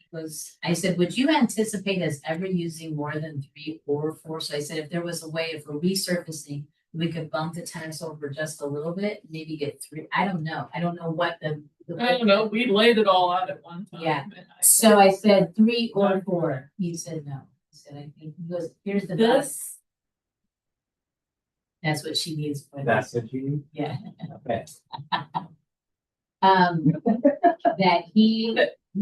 I said, would you anticipate us ever using more than 3 or 4? So I said, if there was a way, if we're resurfacing, we could bump the tennis over just a little bit, maybe get 3. I don't know what the I don't know, we laid it all out at one time. Yeah. and I So I said 3 or 4. He said no. He said, I think, he goes, here's the bus. This, That's what she needs for That's this. what you need? Yeah. Okay. That he,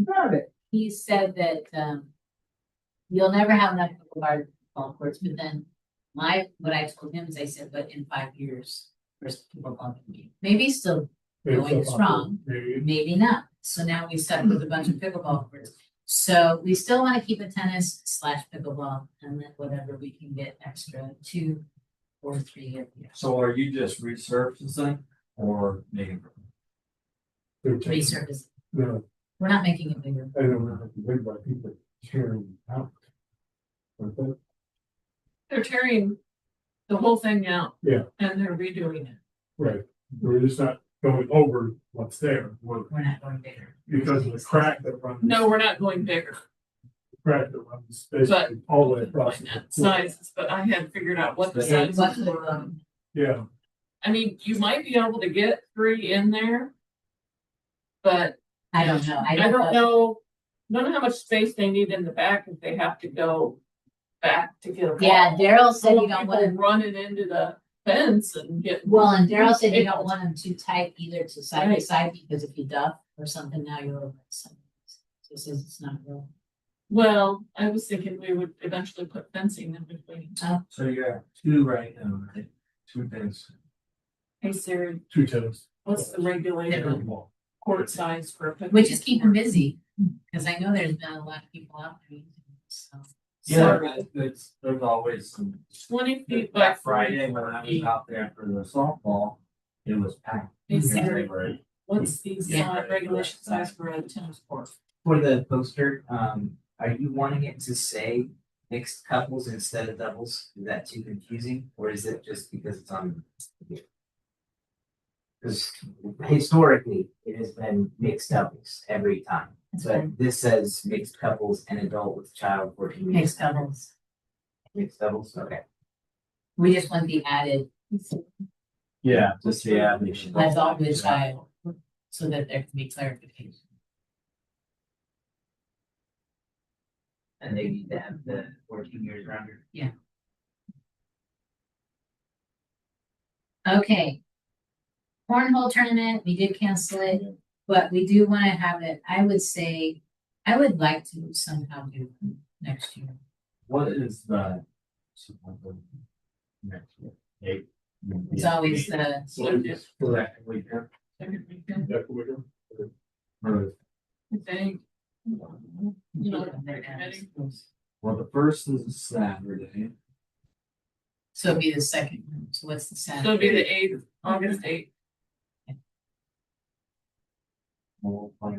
Got it. he said that, you'll never have enough pickleball courts, but then what I told him is I said, but in 5 years, there's pickleball can be, maybe still going strong, Maybe, maybe not. So now we stuck with a bunch of pickleball courts. So we still want to keep a tennis/pickleball and then whatever we can get extra 2 or 3 of you. So are you just resurfacing or making? they're taking, Resurface. no, We're not making it bigger. I don't know, how to think about people tearing out. But they're tearing the whole thing out. Yeah. And they're redoing it. right, we're just not going over what's there, We're not going bigger. because of the crack that runs. No, we're not going bigger. Crack that runs basically all the way across. the floor. Sizes, but I had figured out what the But sizes What's the, were. Yeah, I mean, you might be able to get 3 in there. But I don't know. I don't know how much space they need in the back if they have to go back to get a. Yeah, ball. Daryl said you Or don't people want to, running into the fence and get. well, and Daryl said you don't want them too tight either to side by side, because if you duff or something, now you're over something. So he says it's not real. Well, I was thinking we would eventually put fencing in between. So you have 2 right now, right? 2 things. Hey Siri, 2 tennis. what's the regulated Pickleball. court size for a pickleball? Which is keep them busy, because I know there's been a lot of people out there. So. Yeah, there's always some. 20 feet by That Friday when I 40 was feet. out there for the softball, it was packed. Hey Yeah, Siri, they were- what's the Yeah. regulation size for a tennis court? For the poster, are you wanting it to say mixed couples instead of doubles? Is that too confusing, or is it just because it's on? Because historically, it has been mixed doubles every time, That's but fine. this says mixed couples and adult with child 14 years. Mixed doubles. Mixed doubles, okay. We just want the added Yeah, just yeah. adult with child, so that there can be clarification. And they need to have the 14 years or under. Okay. Cornhole tournament, we did cancel it, but we do want to have it, I would say, I would like to somehow do it next year. What is the? Next year, 8. It's always the, So it's Second weekend. Second weekend, that we go. Or- I think. You know, the committee. Well, the first is a Saturday. so it'd be the second one, so what's the So it'll be Saturday? the 8th, August 8th. We'll play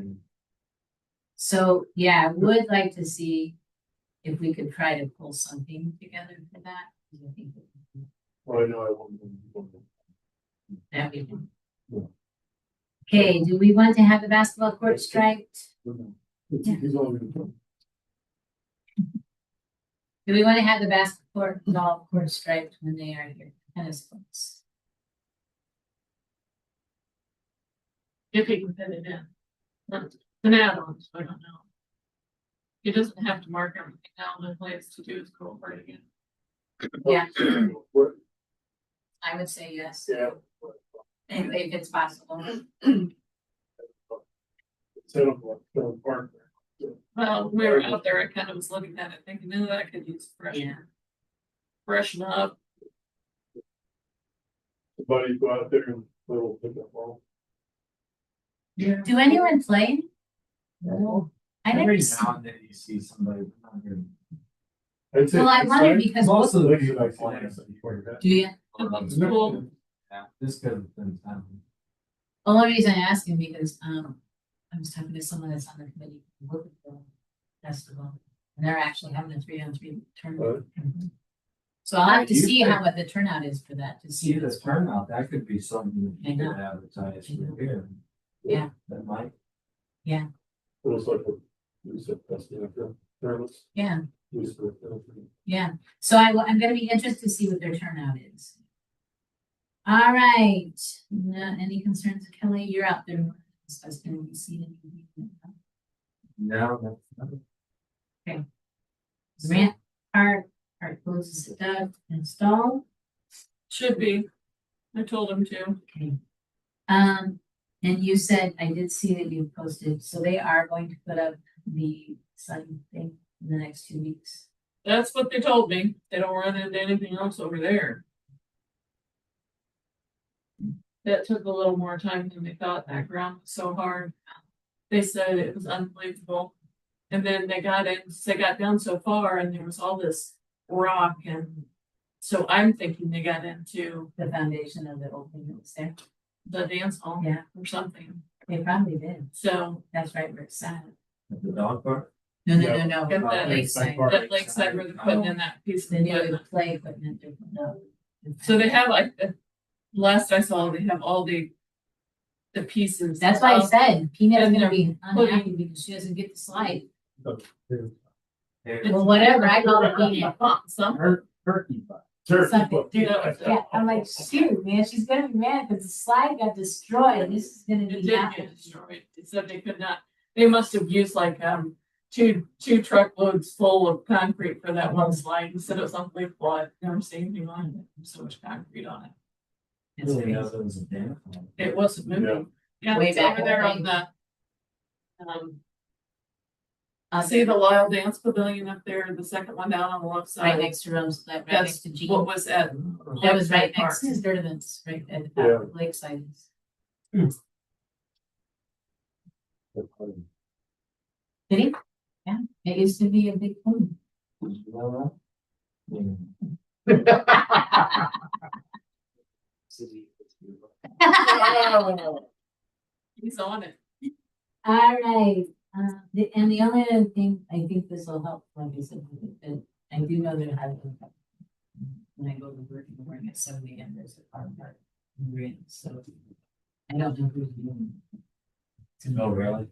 So, yeah, I would like to see if we could try to pull something together for that. 'Cause I think Well, I know I won't. that we can. Yeah. Okay, do we want to have the basketball court striped? He's only gonna. Do we want to have the basketball court striped when they are here, tennis courts? If he can fit it in. An add-on, so I don't know. He doesn't have to mark everything down in place to do his cool part again. Yeah. What? I would say yes, Yeah. if it's possible. Set up like, park there. Well, we were out there, I kind of was looking at it thinking, no, that could use freshen up. Somebody go out there and little pick up ball. Yeah. Do anyone play? Well, I never, every s- now and then you see somebody. not good. I'd say well, I it's wondered like- because Most of the Like, people like, play. do you? It's cool. Yeah, this could have been time. The only reason I ask him because, I was talking to someone that's on the committee for the festival, and they're actually having a 3-on-3 tournament. So I'll have to You see could- how what the turnout is for that, to see. See if this it's turnout, that could be something I that you know. could advertise for here. Yeah. That might. It was like a, you said, that's the after, tournaments, Yeah, you said, yeah, so I'm gonna be interested to see what their turnout is. All right, any concerns, Kelly, you're out there Has been seen in. No, that's. Grant Park closes to Doug, install. Should be. I told him to. Okay. And you said, I did see that you posted, so they are going to put up the sun thing in the next 2 weeks. That's what they told me. They don't run into anything else over there. That took a little more time than they thought. That ground was so hard. They said it was unbelievable. And then they got down so far and there was all this rock and so I'm thinking they got into The foundation of the old thing that was there. the dance hall Yeah. or something. They probably did. So That's right where it's at. The dog park? No, no, Yeah. no, Got no. that Lakeside. Park. that lakeside where they're putting in that piece of The new equipment. play equipment. they're putting up. So they have like, last I saw, they have all the pieces. That's why I of- said Peanut's and gonna they're be putting- unhappy because she doesn't get the slide. There. Well, whatever, I call it Peanut. Some, Turkey butt. Turkey, Something. but- Yeah, I'm like, shoot, man, she's gonna be mad because the slide got destroyed. This is gonna it be did get happening. destroyed. It said they could not, they must have used like, two truckloads full of concrete for that one slide. He said it was unbelievable. I've never seen anything on it. There's so much concrete on it. It's Really, crazy. that was a damn fun. It wasn't moving. Yeah, Way it's back over there in on the the, see the Lyle Dance Pavilion up there, the second one down on the left Right side. next to Rose, right next That's to Jean. what was at. That was right Park. next to Sturdivant's, right at the Yeah. top of Lakeside. Did he? Yeah, it used to be a big thing. You know He's on it. All right, and the only other thing, I think this will help, like I said, that I do know that I have. When I go to work in the morning at 7 AM, there's a car park in Green, so. I don't know who's doing it. Oh, really?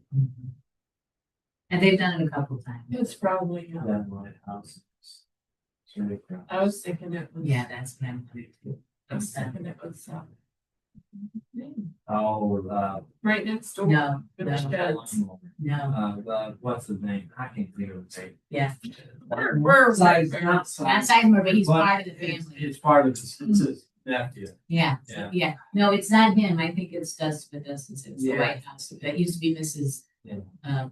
And they've done it a couple times. It's probably, That my house. It's really crap. I was thinking it was. Yeah, that's what I'm doing too. I was thinking it was, Oh, right next door. No, to the no, sheds. no, What's his name? I can't think of his name. yeah, We're Size, right not there. that's Sizemore, but he's But part of the it's- family. It's part of his, it's his nephew. Yeah, Yeah. yeah, no, it's not him, I think it's Dustin, but Dustin's, it's the Yeah. White House, that used to be Mrs. Yeah.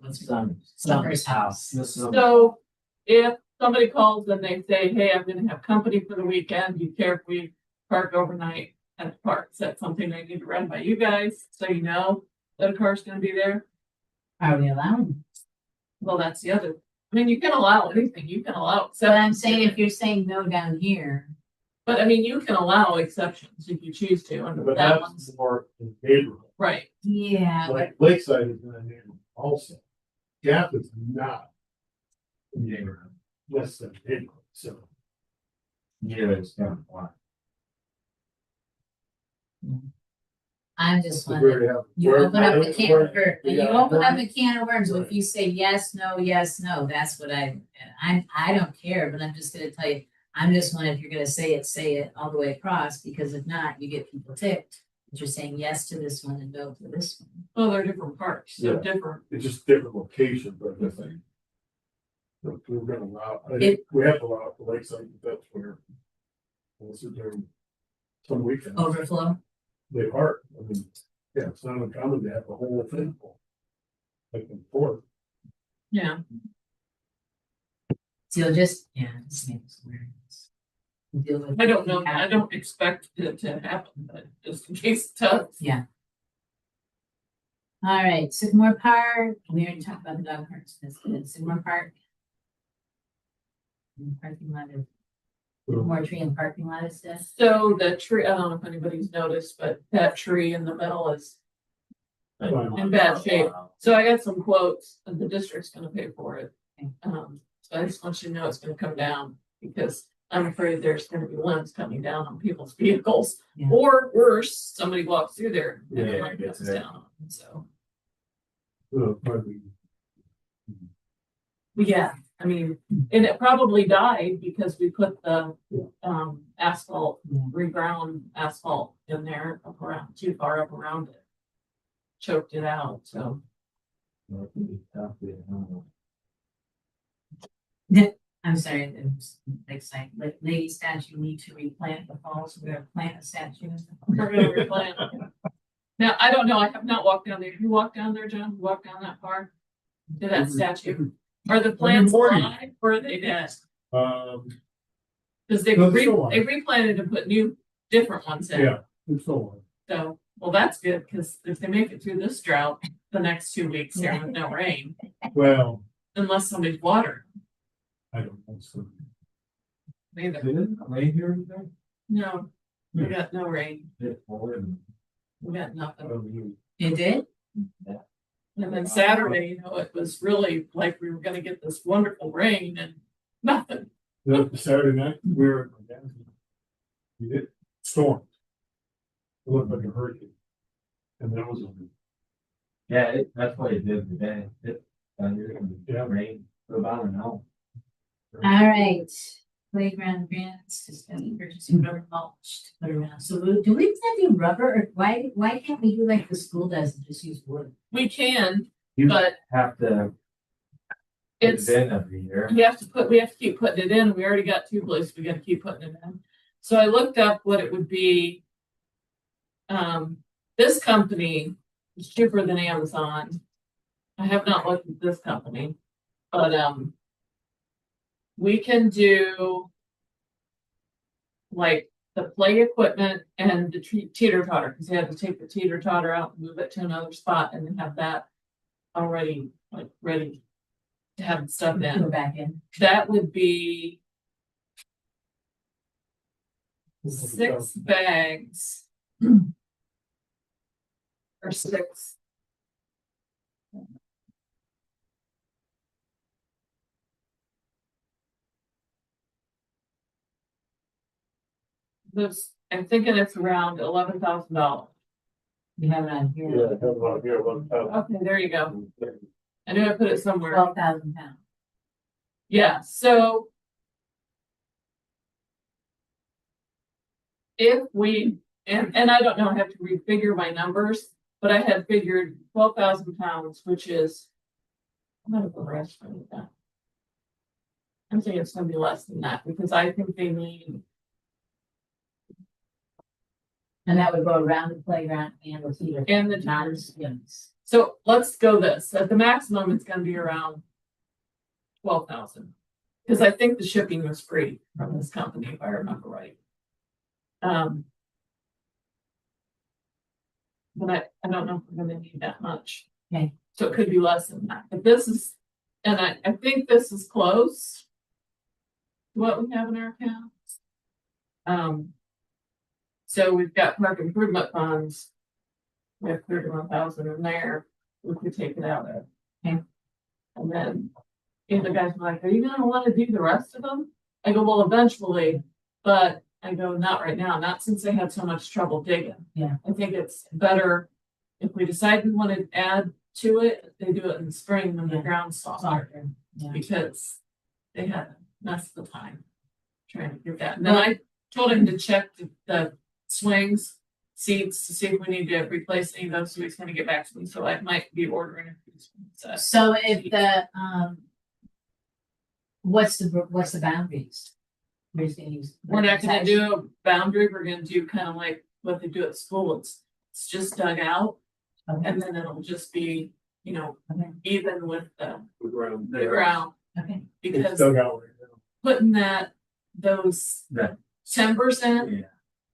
What's her name? Summer's house. This is- So if somebody calls and they say, hey, I'm gonna have company for the weekend, do you care if we park overnight at the park? Is that something I need to run by you guys, so you know that a car's gonna be there? Are we allowing? Well, that's the other, I mean, you can allow anything, you can allow. So I'm exceptions. saying, if you're saying no down here, But I mean, you can allow exceptions if you choose to under But that that's one's, more in neighborhood. right? yeah, but Like Lakeside is in a neighborhood also. Gap is not a neighborhood, less than a neighborhood, so. Yeah, it's kind of fun. I'm just we wondering. already have- You we're- open up a we're- can of worms, we you got open up one- a can of worms, if Right. you say yes, no, that's what I don't care, but I'm just gonna tell you. I'm just wondering if you're gonna say it all the way across, because if not, you get people ticked. If you're saying yes to this one and no to this one. Well, they're different parks, so Yeah. different. It's just different locations, but I think. Look, we're gonna allow, I It- think we have to allow it for Lakeside, but that's where. Unless it's during some weekends, Overflow, they park, I mean, yeah, it's not uncommon to have the whole thing. full. Like in Fort, Yeah, so you'll just make this awareness. Deal with. I don't know, I don't expect it to happen, but just in case it does. All right, Sycamore Park, we already talked about the dog parks, that's good, Sycamore Park. Parking lot of, more tree and parking lot is this. So the tree, I don't know if anybody's noticed, but that tree in the middle is in bad shape. So I got some quotes and the district's gonna pay for it. Okay. So I just want you to know it's gonna come down because I'm afraid there's gonna be limbs coming down on people's vehicles. Yeah. Or worse, somebody walks through there and Yeah, a limb gets comes it. down, on them, so. probably, Yeah, I mean, and it probably died because we put the asphalt, Yeah. reground asphalt in there up around, too far up around it. choked it out, so. Well, it could be tough, I don't know. I'm sorry, it's like lady statue need to replant the falls, we're gonna plant a statue. We're gonna replant. Now, I don't know, I have not walked down there. You walked down there, John? You walked down that far? To that statue? Are the plants morning. alive or are they dead? Um, Cause they No, they're still alive. they replanted and put new, different ones in. yeah, it's so. So, well, that's good, cause if they make it through this drought, the next 2 weeks here with no rain, Well, unless somebody's watering. I don't know. So. Neither. They didn't rain here today? No, we got no rain. It poured and- We got nothing. You did? And then Saturday, you know, it was really like we were gonna get this wonderful rain and nothing. The Saturday night, we were. We did storm. It looked like a hurricane. And that was. Yeah, that's what it did today. It thundered and Yeah. rained for about an hour. All right, playground grants, discussing purchasing rubber mulch to put around, so do we have to do rubber, or why can't we do like the school does and just use wood? We can, You but have to. Put it's, it in every year. we have to keep putting it in. We already got 2 places. We gotta keep putting it in. So I looked up what it would be. This company is cheaper than Amazon. I have not looked at this company, but, we can do like the play equipment and the teeter totter, because you have to take the teeter totter out and move it to another spot and then have that already like ready to have the stuff Go in. back in. That would be 6 bags. Or 6. This, I'm thinking it's around $11,000. You have it on Yeah, here, I have one here, one. Okay, there you go. I knew I put it somewhere. 12,000 pounds. Yeah, so. If we, and I don't know, I have to refigure my numbers, but I had figured 12,000 pounds, which is. I'm gonna go rest for that. I'm thinking it's gonna be less than that, because I think they need, And that would go around the playground and the theater. And the not teachers. swings. so let's go this, at the maximum, it's gonna be around. 12,000, because I think the shipping was free from this company, if I remember right. But I don't know if we're gonna need that much. Okay. So it could be less than that, but this is, and I think this is close. To what we have in our accounts. So we've got park improvement funds. We have 31,000 in there, we could take it out of. Okay. And then, and the guys were like, are you gonna wanna do the rest of them? I go, well, eventually, but I go, not right now, not since they had so much trouble digging. Yeah. I think it's better if we decide we wanna add to it, they do it in the spring when the Yeah. ground's softer, Softer, yeah. because they had a mess of the time trying to get that. And then I told him to check the swings, seats to see if we need to replace any of those, so he's gonna get back to me, so I might be ordering a few swings. So if the, what's the boundaries? We're just gonna use. We're not gonna do a boundary, we're gonna do kind of like what they do at school, it's just dug out, Okay, and then it'll just be, you know, okay, even with the Ground. ground, okay. It's because dug out right now. putting those That- timbers in, Yeah.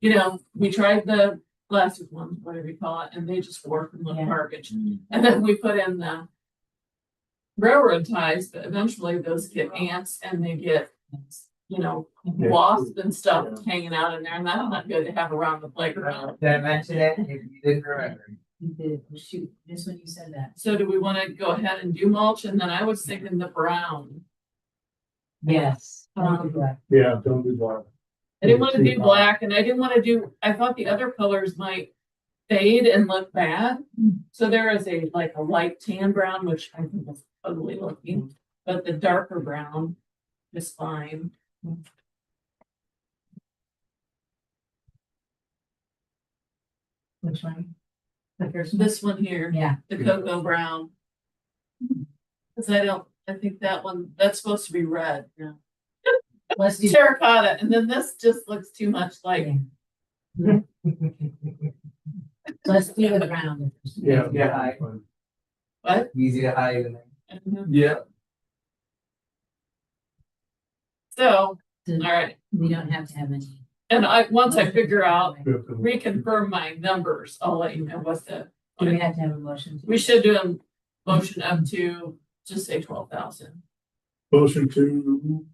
you know, we tried the plastic ones, whatever you call it, and they just work and look Yeah. garbage. And then we put in the railroad ties, but eventually those get ants and they get, you know, Yeah. wasp and stuff hanging out in there, and that's not good to have around the playground. Did I mention it? If you didn't remember. You did, shoot, just when you said that. So do we wanna go ahead and do mulch? And then I was thinking the brown. Yes. Yeah, don't do that. I didn't wanna do black and I didn't wanna do, I thought the other colors might fade and look bad. So there is a, like a light tan brown, which I think is ugly looking, but the darker brown is fine. Which one? The first one? this one here, Yeah, the cocoa brown. Cause I think that one, that's supposed to be red. let's do. Terracotta, and then this just looks too much like, Let's do the brown. Yeah. Yeah. what? Easy to hide and Yeah. So, all So right, we don't have to have any. and once I figure out, Reconfirm. reconfirm my numbers, I'll let you know what the, Do we have to have a motion? we should do a motion up to, just say 12,000. Motion to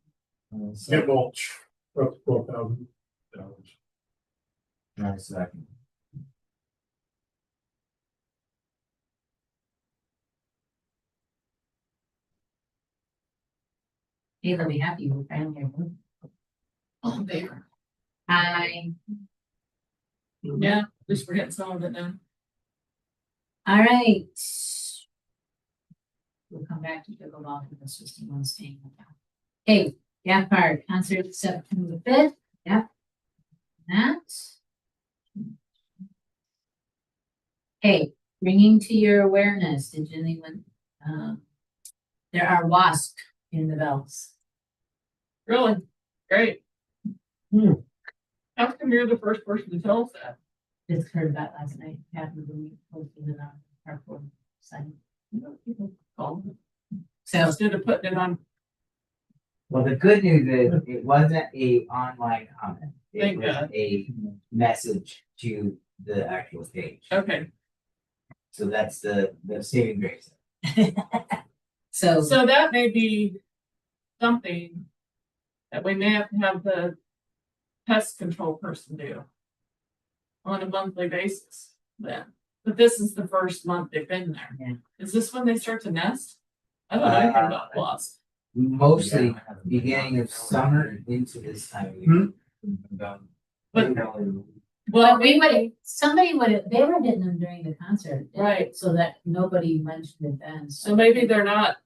So, get mulch, up to $12,000. nice second. They'll be happy with family. Oh, there. Hi. Yeah, at least we're getting some of it done. All right. We'll come back to pickleball because that's just one staying. Hey, Gap Park concert September 5th. Yep. That. Hey, bringing to your awareness, did anyone, there are wasps in the bells. Really? Great. Hmm. How come you're the first person to tell us that? Just heard about last night. Happened to be posted it on our board site. You know, people call me. So, Instead of putting it on, well, the good news is it wasn't a online comment. It Thank was God. a message to the actual page. okay, So that's the saving grace. so so that may be something that we may have to have the pest control person do on a monthly basis then. But this is the first month they've been there. Yeah. Is this when they start to nest? I don't know anything about wasps. Mostly beginning of summer into this time of year. But- Well, Well, we would, somebody would, they were hitting them during the concert. Right. So that nobody mentioned it then. so maybe they're not,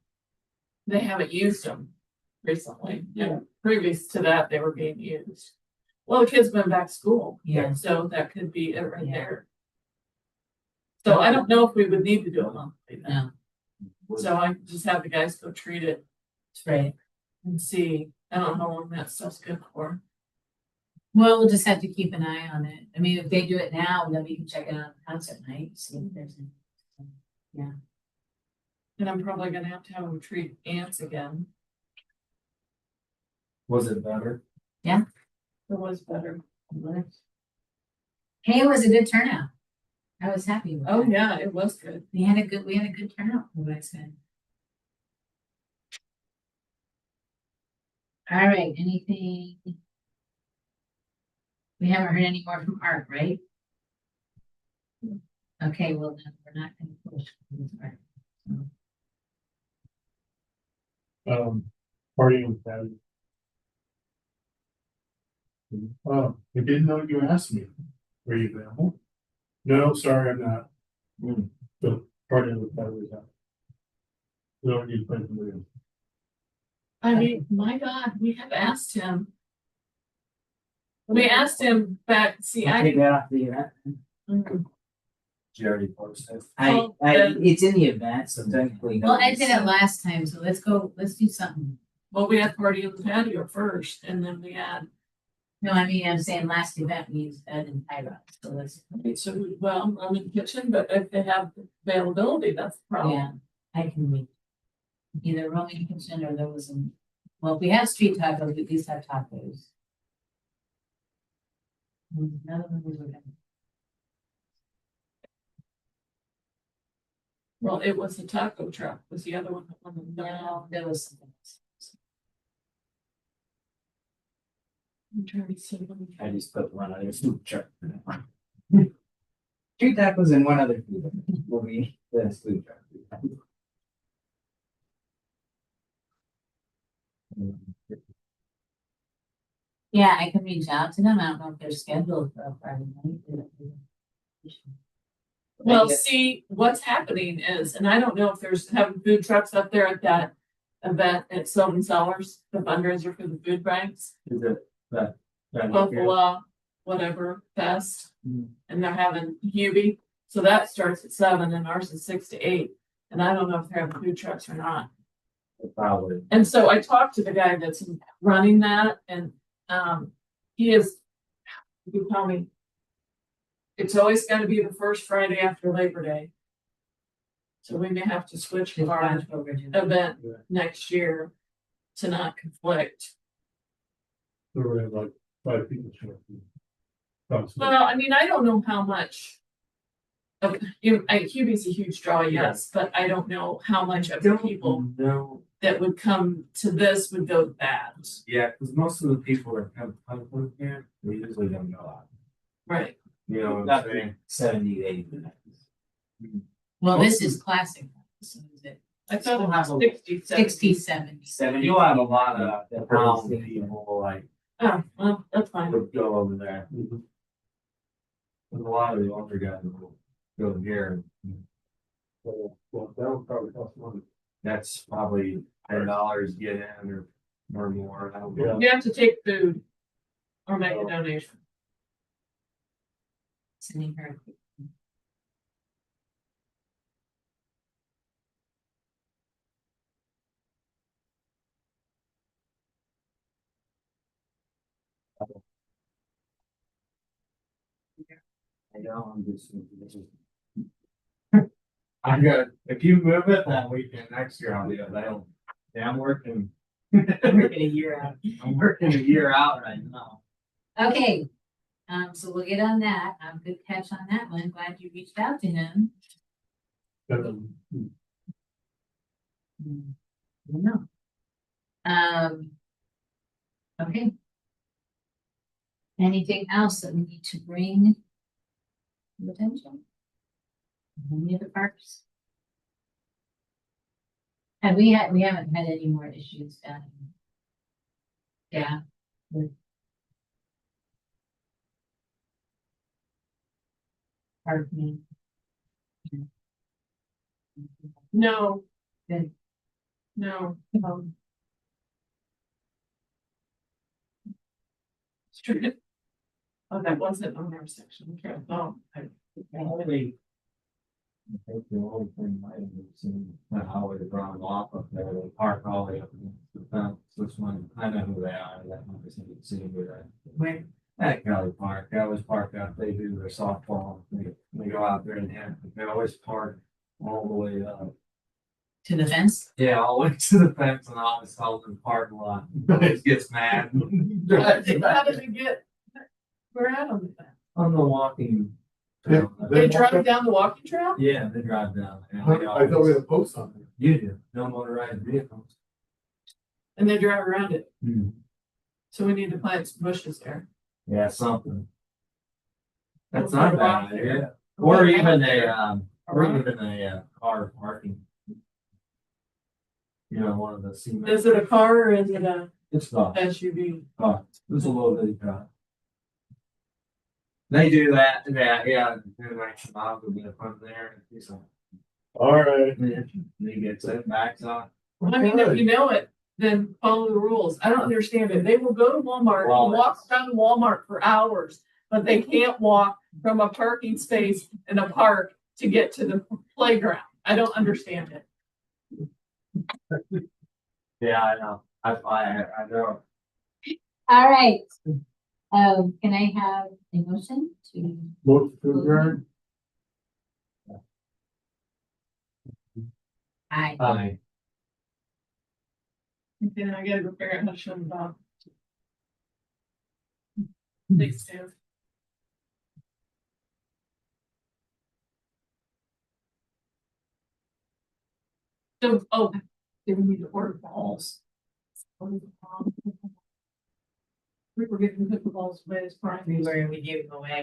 they haven't used them recently. And previous to that, they were being used. Well, the kids went back to school. Yeah. So that could be it right Yeah. there. So I don't know if we would need to do a monthly then. No, So I just have the guys go treat it it's right. and see. I don't know how long that stuff's good for. Well, we'll just have to keep an eye on it. I mean, if they do it now, then we can check it out on concert night, see if there's any. And I'm probably gonna have to have them treat ants again. Was it better? It was better. Hey, it was a good turnout. I was happy with Oh, that. yeah, it was good. We had a good turnout, what I said. All right, anything? We haven't heard any more from Art, right? Okay, well, then we're not gonna push. with Art. Party with that. I didn't know you asked me. Were you available? No, sorry, I'm not. So party with that was out. No need to plan for you. I mean, my God, we have asked him. We asked him back, see, I'll I. take that off the event. Mm, Jerry posted. Oh, then- It's in the event, so technically. Well, I nobody's- did it last time, so let's do something. Well, we had party in the patio first, and then we had, No, I mean, I'm saying last event we used Ed and Tyra, so let's, well, I'm in the kitchen, but if they have availability, that's the yeah, problem. I can meet. Either roaming kitchen or there was some, well, if we have street tacos, we at least have tacos. None of them was okay. Well, it was the taco truck, was the other one. No, there was something else. I'm trying to see. I just put one other food truck. Street tacos and one other food. Will be the food truck. Yeah, I can reach out to them. I don't know if they're scheduled for a Friday night. Well, see, what's happening is, and I don't know if there's having food trucks up there at that event at Sylvan Cellars, the fundraiser for the food banks, Is it that? Buffalo, whatever, fest. Mhm. And they're having Hubie, So that starts at 7 and ours is 6 to 8. And I don't know if they're having food trucks or not. Probably. And so I talked to the guy that's running that and, he is, you tell me. It's always gotta be the first Friday after Labor Day. So we may have to switch Just our bunch over to that. event Yeah. next year to not conflict. There were like 5 people showing up. Well, I mean, I don't know how much. Of, QB's a huge draw, yes, but I don't know how much of the people No, that would come to this would go to that. yeah, because most of the people that come here, they usually don't go out. Right. You know what I'm Not saying? 70, 80. Well, this is classic. So is it I thought it We'll have was a- 60, 60, 70. 70? You'll have a lot of The town person. people like Oh, well, that's fine. would go over there. But a lot of the older guys will go here. Well, that would probably cost money. That's probably $10 get in or more. I don't know. You have to take food or make a donation. Sending her. I know, I'm just. I got, if you move it that weekend next year, I'll be available. Yeah, I'm working. I'm working a year out. I'm working a year out right now. Okay, so we'll get on that. Good catch on that one. Glad you reached out to him. No. Okay. Anything else that we need to bring to attention? Any of the parks? And we haven't had any more issues down. Yeah. with Parking. No. Good. No. Street. Oh, that wasn't on our section. Okay. Oh, Only. I think the only thing I have seen, how they brought them off up there, they park all the way up against the fence, which one, I know who they are, that one is in the city where. Where? At Kelly Park, they always park out, they do their softball, they go out there and they always park all the way up. To the fence? Yeah, all the way to the fence and I always tell them parking lot, always gets mad. Drives how back did they get? We're out on the fence. On the walking. Yeah. They drive down the walking trail? Yeah, they drive down. and they I thought we always- had a post on there. You do, no motorized vehicles. And they drive around it. Hmm. So we need to plant some bushes there. Yeah, something. That's We'll not put a a rock bad there. idea. Or We'll even put a, a or rock. even a, car parking. You know, one of the cement. Is it a car or is it a It's not, SUV? it's a little bitty car. They do that, yeah, and like some miles will be in front there, and he's like, All right. he gets it, backs on. I mean, if you know it, then follow the rules. I don't understand it. They will go to Walmart and Walmart. walk around Walmart for hours, but they can't walk from a parking space in a park to get to the playground. I don't understand it. Yeah, I know, I know. All right. Can I have a motion to? Motion to adjourn. Aye. Aye. Okay, now I gotta go figure out how to shut them off. Thanks, Dave. So, oh, do we need to order balls? We were getting pickleball balls, but it's We prime. were, we gave them away.